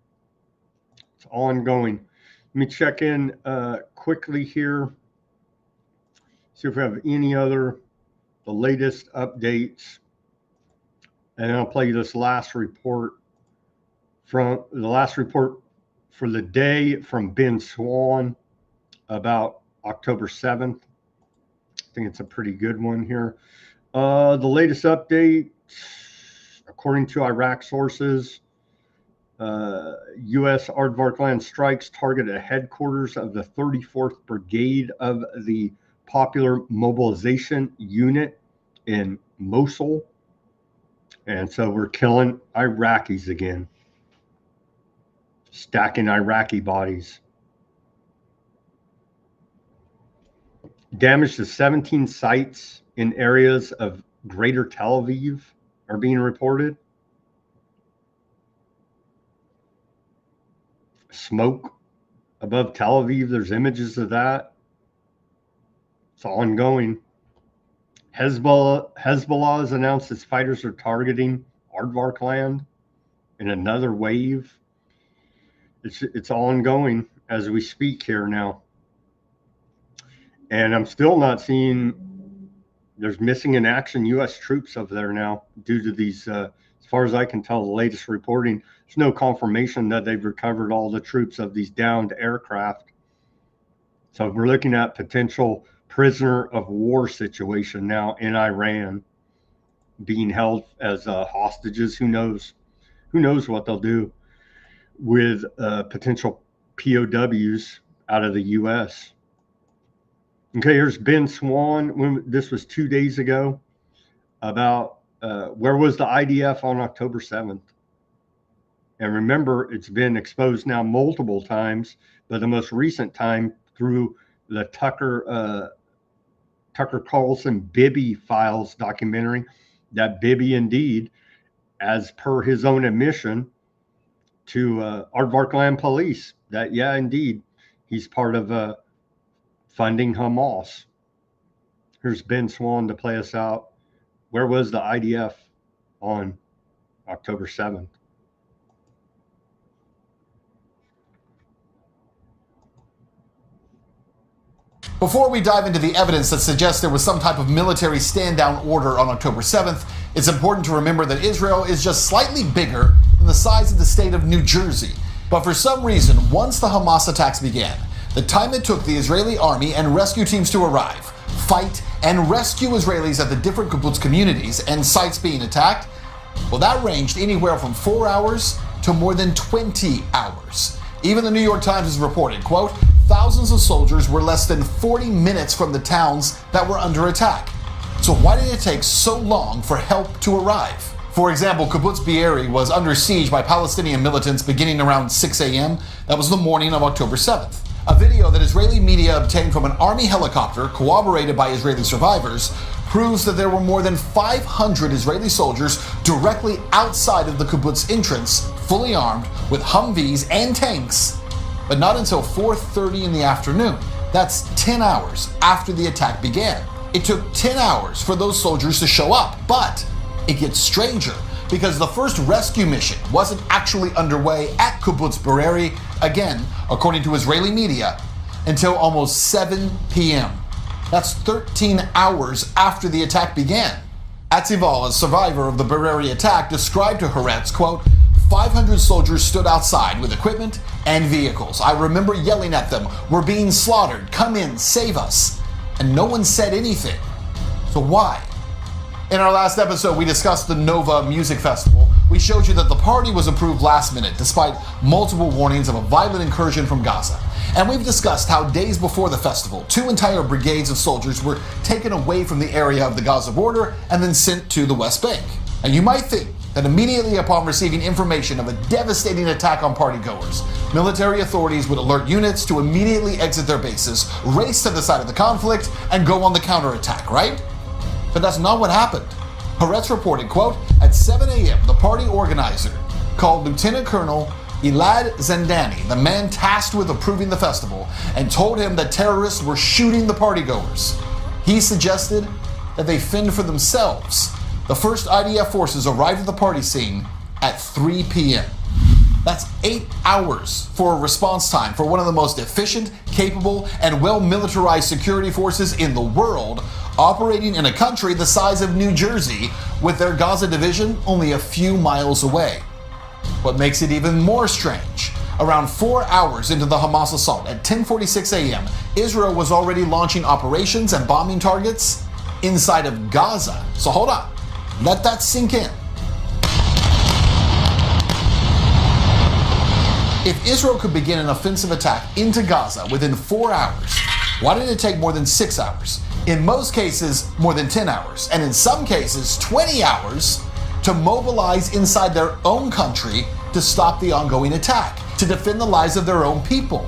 It's ongoing. Let me check in quickly here. See if we have any other, the latest updates. And I'll play you this last report for the day from Ben Swan about October 7th. I think it's a pretty good one here. The latest update, according to Iraq sources, U.S. Aardvark land strikes targeted headquarters of the 34th Brigade of the Popular Mobilization Unit in Mosul. And so we're killing Iraqis again, stacking Iraqi bodies. Damage to 17 sites in areas of Greater Tel Aviv are being reported. Smoke above Tel Aviv, there's images of that. It's ongoing. Hezbollah has announced its fighters are targeting Aardvark land in another wave. It's ongoing as we speak here now. And I'm still not seeing, there's missing in action U.S. troops over there now due to these, as far as I can tell, the latest reporting. There's no confirmation that they've recovered all the troops of these downed aircraft. So we're looking at potential prisoner of war situation now in Iran being held as hostages. Who knows what they'll do with potential POWs out of the U.S. Okay, here's Ben Swan. This was 2 days ago about where was the IDF on October 7th. And remember, it's been exposed now multiple times, but the most recent time through the Tucker Carlson Bibi Files documentary, that Bibi indeed, as per his own admission to Aardvark Land Police, that yeah, indeed, he's part of funding Hamas. Here's Ben Swan to play us out. Where was the IDF on October 7th? Before we dive into the evidence that suggests there was some type of military stand-down order on October 7th, it's important to remember that Israel is just slightly bigger than the size of the state of New Jersey. But for some reason, once the Hamas attacks began, the time it took the Israeli army and rescue teams to arrive, fight, and rescue Israelis at the different kibbutz communities and sites being attacked, well, that ranged anywhere from 4 hours to more than 20 hours. Even the New York Times has reported, quote, thousands of soldiers were less than 40 minutes from the towns that were under attack. So why did it take so long for help to arrive? For example, Kibbutz Be'eri was under siege by Palestinian militants beginning around 6 a.m. That was the morning of October 7th. A video that Israeli media obtained from an army helicopter, corroborated by Israeli survivors, proves that there were more than 500 Israeli soldiers directly outside of the kibbutz entrance, fully armed with Humvees and tanks, but not until 4:30 in the afternoon. That's 10 hours after the attack began. It took 10 hours for those soldiers to show up, but it gets stranger because the first rescue mission wasn't actually underway at Kibbutz Be'eri. Again, according to Israeli media, until almost 7 p.m. That's 13 hours after the attack began. Atzival, a survivor of the Bereri attack, described to Haaretz, quote, 500 soldiers stood outside with equipment and vehicles. I remember yelling at them, we're being slaughtered, come in, save us. And no one said anything. So why? In our last episode, we discussed the Nova Music Festival. We showed you that the party was approved last minute, despite multiple warnings of a violent incursion from Gaza. And we've discussed how days before the festival, 2 entire brigades of soldiers were taken away from the area of the Gaza border and then sent to the West Bank. And you might think that immediately upon receiving information of a devastating attack on partygoers, military authorities would alert units to immediately exit their bases, race to the side of the conflict, and go on the counterattack, right? But that's not what happened. Haaretz reported, quote, at 7 a.m., the party organizer called Lieutenant Colonel Elad Zendani, the man tasked with approving the festival, and told him that terrorists were shooting the partygoers. He suggested that they fend for themselves. The first IDF forces arrived at the party scene at 3 p.m. That's 8 hours for a response time for one of the most efficient, capable, and well-militarized security forces in the world, operating in a country the size of New Jersey, with their Gaza division only a few miles away. What makes it even more strange, around 4 hours into the Hamas assault at 10:46 a.m., Israel was already launching operations and bombing targets inside of Gaza. So hold on, let that sink in. If Israel could begin an offensive attack into Gaza within 4 hours, why did it take more than 6 hours? In most cases, more than 10 hours, and in some cases, 20 hours to mobilize inside their own country to stop the ongoing attack, to defend the lives of their own people.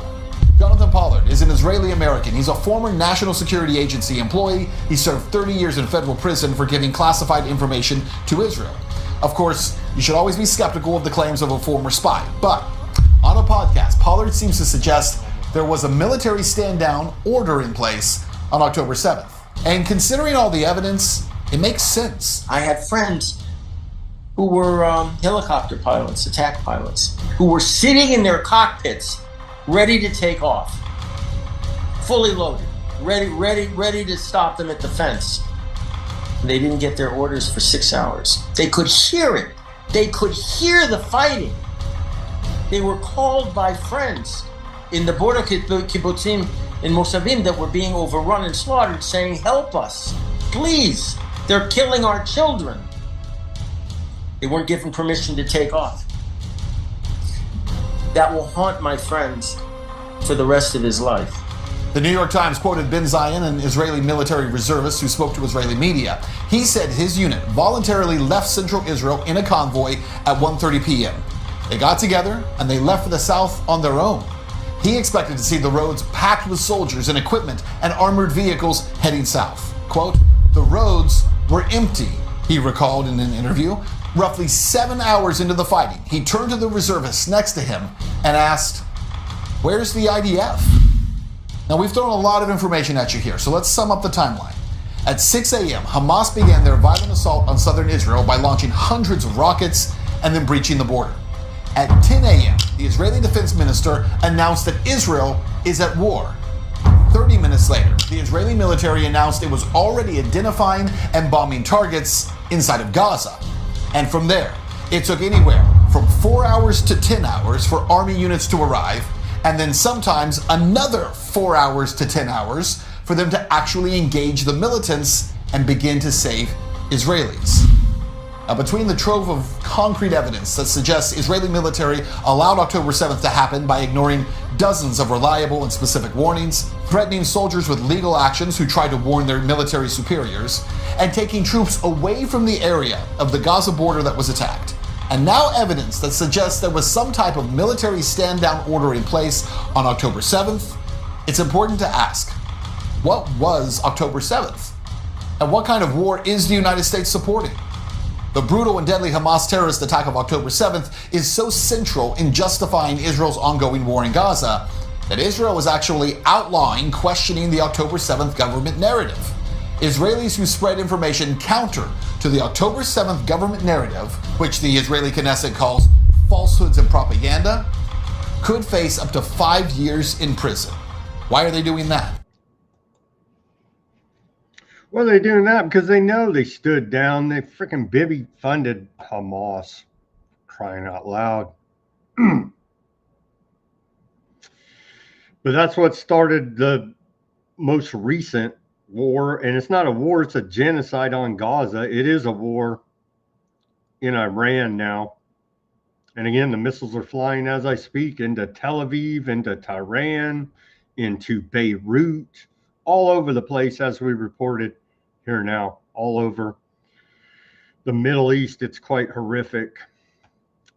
Jonathan Pollard is an Israeli American. He's a former National Security Agency employee. He served 30 years in federal prison for giving classified information to Israel. Of course, you should always be skeptical of the claims of a former spy, but on a podcast, Pollard seems to suggest there was a military stand-down order in place on October 7th. And considering all the evidence, it makes sense. I had friends who were helicopter pilots, attack pilots, who were sitting in their cockpits ready to take off, fully loaded, ready to stop them at the fence. They didn't get their orders for 6 hours. They could hear it. They could hear the fighting. They were called by friends in the border kibbutzim in Mosavim that were being overrun and slaughtered, saying, help us, please, they're killing our children. They weren't given permission to take off. That will haunt my friends for the rest of his life. The New York Times quoted Ben Zion, an Israeli military reservist who spoke to Israeli media. He said his unit voluntarily left central Israel in a convoy at 1:30 p.m. They got together and they left for the south on their own. He expected to see the roads packed with soldiers and equipment and armored vehicles heading south. Quote, the roads were empty, he recalled in an interview. Roughly 7 hours into the fighting, he turned to the reservists next to him and asked, where's the IDF? Now, we've thrown a lot of information at you here, so let's sum up the timeline. At 6 a.m., Hamas began their violent assault on southern Israel by launching hundreds of rockets and then breaching the border. At 10 a.m., the Israeli defense minister announced that Israel is at war. 30 minutes later, the Israeli military announced it was already identifying and bombing targets inside of Gaza. And from there, it took anywhere from 4 hours to 10 hours for army units to arrive, and then sometimes another 4 hours to 10 hours for them to actually engage the militants and begin to save Israelis. Now, between the trove of concrete evidence that suggests Israeli military allowed October 7th to happen by ignoring dozens of reliable and specific warnings, threatening soldiers with legal actions who tried to warn their military superiors, and taking troops away from the area of the Gaza border that was attacked, and now evidence that suggests there was some type of military stand-down order in place on October 7th, it's important to ask, what was October 7th? And what kind of war is the United States supporting? The brutal and deadly Hamas terrorist attack of October 7th is so central in justifying Israel's ongoing war in Gaza that Israel is actually outlawing questioning the October 7th government narrative. Israelis who spread information counter to the October 7th government narrative, which the Israeli Knesset calls falsehoods and propaganda, could face up to 5 years in prison. Why are they doing that? Well, they're doing that because they know they stood down. They freaking Bibi funded Hamas, crying out loud. But that's what started the most recent war. And it's not a war, it's a genocide on Gaza. It is a war in Iran now. And again, the missiles are flying as I speak into Tel Aviv, into Tehran, into Beirut, all over the place as we reported here now, all over the Middle East. It's quite horrific.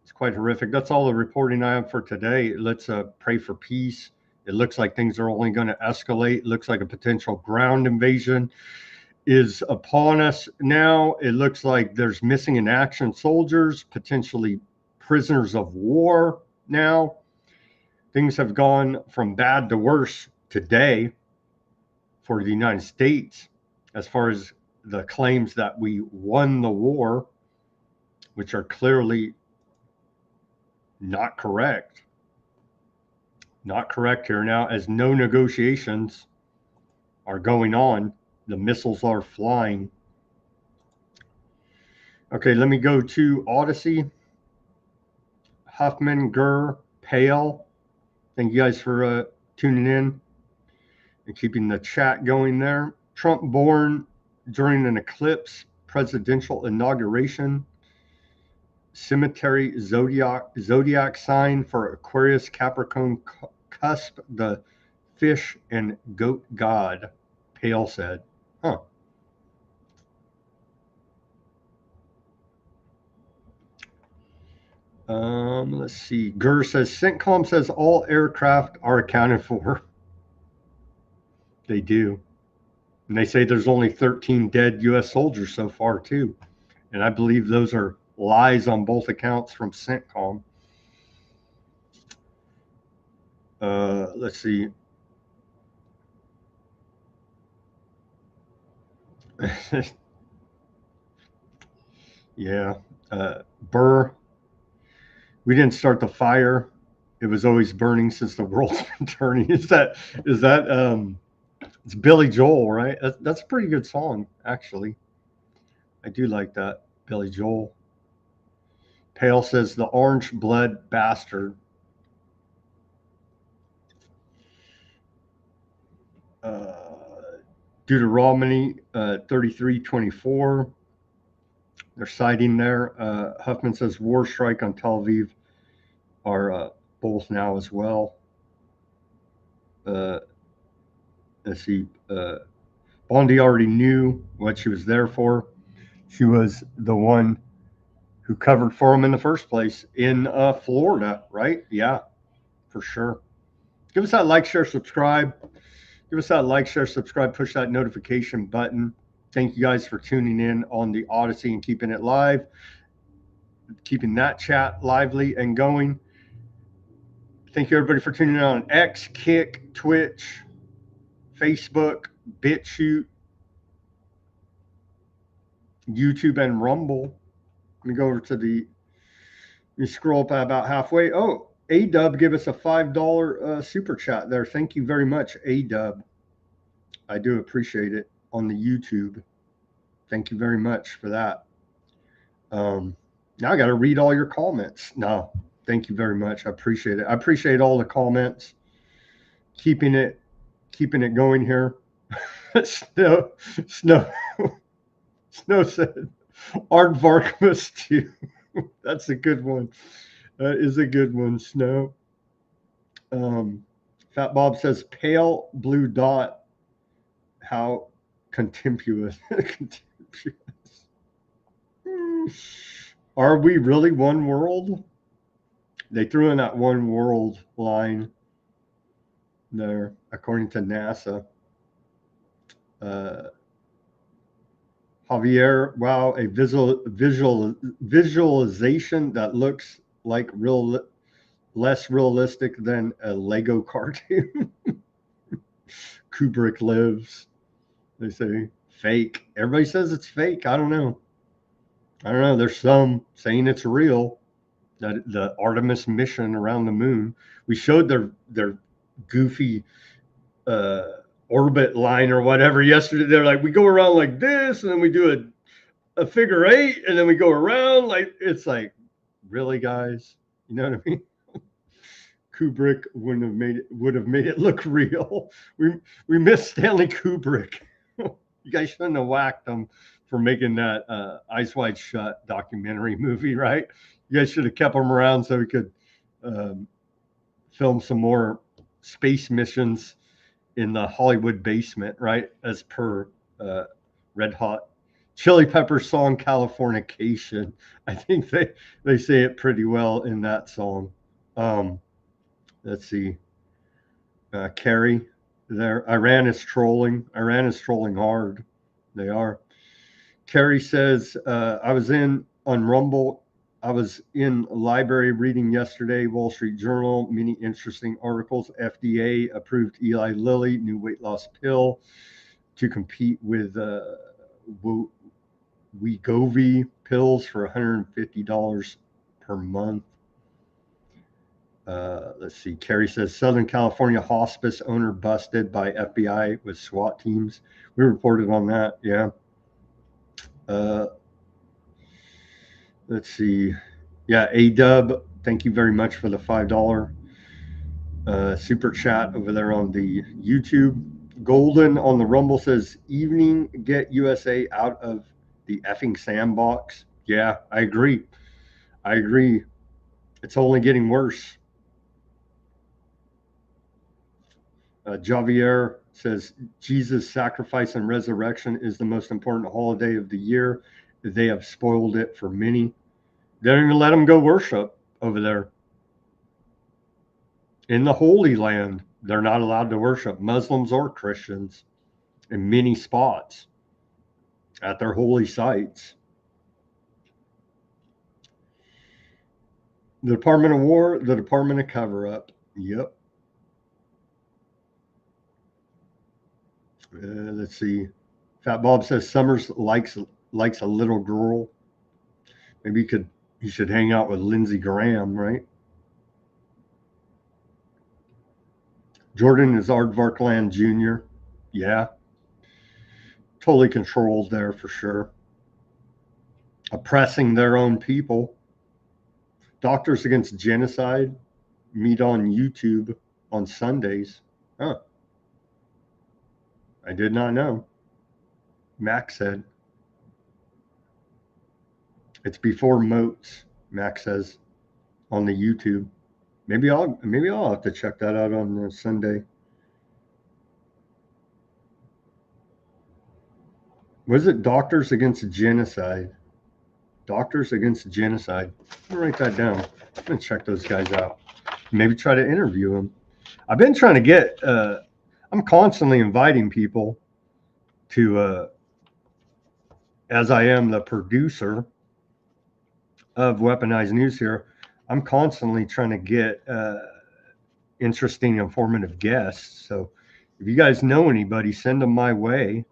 It's quite horrific. That's all the reporting I have for today. Let's pray for peace. It looks like things are only going to escalate. It looks like a potential ground invasion is upon us now. It looks like there's missing in action soldiers, potentially prisoners of war now. Things have gone from bad to worse today for the United States as far as the claims that we won the war, which are clearly not correct. Not correct here now, as no negotiations are going on. The missiles are flying. Okay, let me go to Odysee. Huffman, Gurr, Pale. Thank you guys for tuning in and keeping the chat going there. Trump born during an eclipse, presidential inauguration, cemetery zodiac sign for Aquarius, Capricorn cusp, the fish and goat god, Pale said. Huh. Let's see. Gurr says, CENTCOM says all aircraft are accounted for. They do. And they say there's only 13 dead U.S. soldiers so far, too. And I believe those are lies on both accounts from CENTCOM. Let's see. Yeah. Burr. We didn't start the fire. It was always burning since the world's been turning. Is that it's Billy Joel, right? That's a pretty good song, actually. I do like that. Billy Joel. Pale says the orange blood bastard. Deuteronomy 33:24. They're citing there. Huffman says war strike on Tel Aviv are both now as well. Let's see. Bondi already knew what she was there for. She was the one who covered for him in the first place in Florida, right? Yeah, for sure. Give us that like, share, subscribe. Give us that like, share, subscribe, push that notification button. Thank you guys for tuning in on the Odysee and keeping it live, keeping that chat lively and going. Thank you, everybody, for tuning in on X, Kick, Twitch, Facebook, Bitchute, YouTube, and Rumble. Let me go over to you scroll up about halfway. Oh, A-Dub give us a $5 super chat there. Thank you very much, A-Dub. I do appreciate it on the YouTube. Thank you very much for that. Now I got to read all your comments. No, thank you very much. I appreciate it. I appreciate all the comments. Keeping it going here. Snow said, Aardvarkmus too. That's a good one. That is a good one, Snow. Fat Bob says, pale blue dot. How contemptuous. Are we really one world? They threw in that one world line there, according to NASA. Javier, wow, a visualization that looks like less realistic than a Lego cartoon. Kubrick lives. They say fake. Everybody says it's fake. I don't know. There's some saying it's real. That the Artemis mission around the moon. We showed their goofy orbit line or whatever yesterday. They're like, we go around like this, and then we do a figure 8, and then we go around like, it's like, really, guys? You know what I mean? Kubrick would have made it look real. We missed Stanley Kubrick. You guys shouldn't have whacked him for making that Eyes Wide Shut documentary movie, right? You guys should have kept him around so we could film some more space missions in the Hollywood basement, right? As per Red Hot Chili Peppers song Californication. I think they say it pretty well in that song. Let's see. Carrie there. Iran is trolling. Iran is trolling hard. They are. Carrie says, I was in on Rumble. I was in a library reading yesterday, Wall Street Journal, many interesting articles. FDA approved Eli Lilly, new weight loss pill to compete with Wegovy pills for $150 per month. Let's see. Carrie says, Southern California hospice owner busted by FBI with SWAT teams. We reported on that. Yeah. Let's see. Yeah, A-Dub, thank you very much for the $5 super chat over there on the YouTube. Golden on the Rumble says, evening, get USA out of the effing sandbox. Yeah, I agree. It's only getting worse. Javier says, Jesus' sacrifice and resurrection is the most important holiday of the year. They have spoiled it for many. They don't even let them go worship over there. In the Holy Land, they're not allowed to worship, Muslims or Christians, in many spots at their holy sites. The Department of War, the Department of Cover-Up. Yep. Let's see. Fat Bob says Summers likes a little girl. Maybe he should hang out with Lindsey Graham, right? Jordan is Aardvark Land Jr. Yeah. Totally controlled there for sure. Oppressing their own people. Doctors Against Genocide meet on YouTube on Sundays. Huh. I did not know. Max said. It's before Moats, Max says, on the YouTube. Maybe I'll have to check that out on Sunday. Was it Doctors Against Genocide? Doctors Against Genocide. I'm gonna write that down. I'm gonna check those guys out. Maybe try to interview them. I've been trying to get. I'm constantly inviting people to, as I am the producer of Weaponized News here, I'm constantly trying to get interesting, informative guests. So if you guys know anybody, send them my way,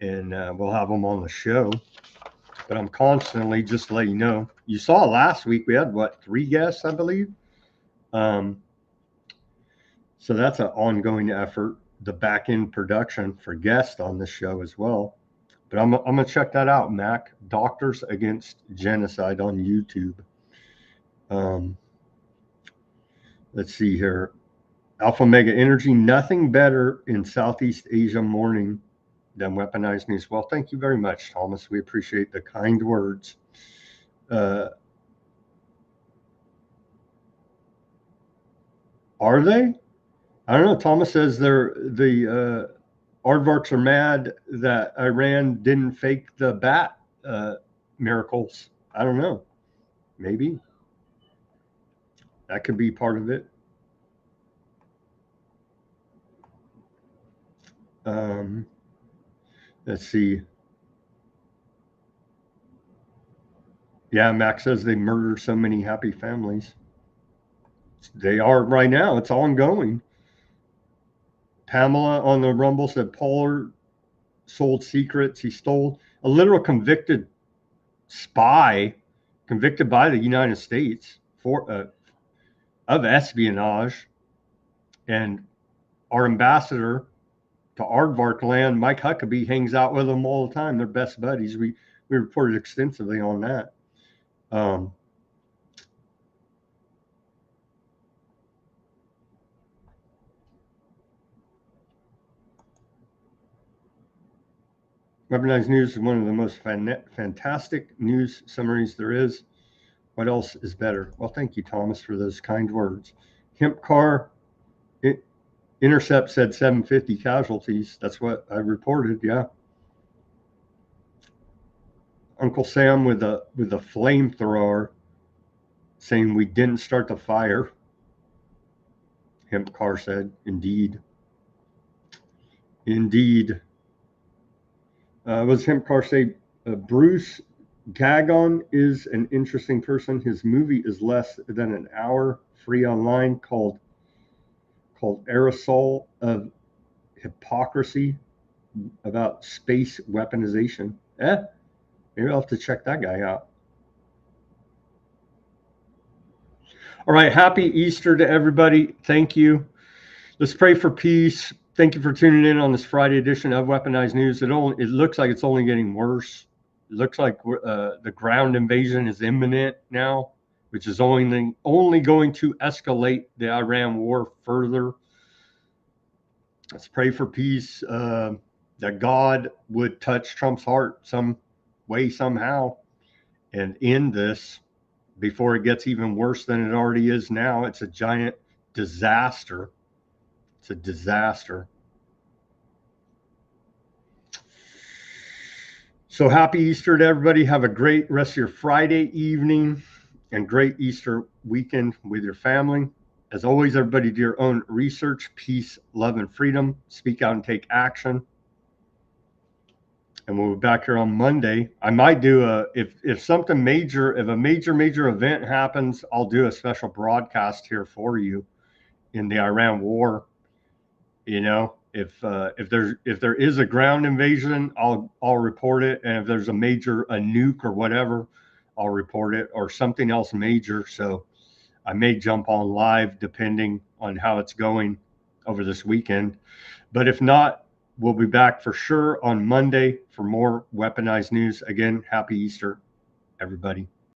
and we'll have them on the show. But I'm constantly, just to let you know, you saw last week we had, 3 guests, I believe. So that's an ongoing effort, the back-end production for guests on this show as well. But I'm going to check that out, Mac. Doctors Against Genocide on YouTube. Let's see here. Alpha Mega Energy, nothing better in Southeast Asia morning than Weaponized News. Well, thank you very much, Thomas. We appreciate the kind words. Are they? I don't know. Thomas says the aardvarks are mad that Iran didn't fake the bat miracles. I don't know. Maybe. That could be part of it. Let's see. Yeah, Max says they murder so many happy families. They are right now. It's ongoing. Pamela on the Rumble said Pollard sold secrets. He stole a literal convicted spy, convicted by the United States of espionage, and our ambassador to Aardvark land, Mike Huckabee, hangs out with them all the time. They're best buddies. We reported extensively on that. Weaponized News is one of the most fantastic news summaries there is. What else is better? Well, thank you, Thomas, for those kind words. Hemp car intercept said 750 casualties. That's what I reported. Yeah. Uncle Sam with a flamethrower saying we didn't start the fire. Hemp car said, indeed. Indeed. Was Hemp car say Bruce Gagon is an interesting person. His movie is less than an hour, free online, called Aerosol of Hypocrisy, about space weaponization. Maybe I'll have to check that guy out. All right, happy Easter to everybody. Thank you. Let's pray for peace. Thank you for tuning in on this Friday edition of Weaponized News. It looks like it's only getting worse. It looks like the ground invasion is imminent now, which is only going to escalate the Iran war further. Let's pray for peace, that God would touch Trump's heart some way, somehow, and end this before it gets even worse than it already is now. It's a giant disaster. It's a disaster. So happy Easter to everybody. Have a great rest of your Friday evening and great Easter weekend with your family. As always, everybody, do your own research, peace, love, and freedom. Speak out and take action. And we'll be back here on Monday. I might do if something major, if a major event happens, I'll do a special broadcast here for you in the Iran war. You know, if there is a ground invasion, I'll report it, and if there's a nuke or whatever, I'll report it, or something else major. So I may jump on live depending on how it's going over this weekend. But if not, we'll be back for sure on Monday for more Weaponized News. Again, happy Easter, everybody.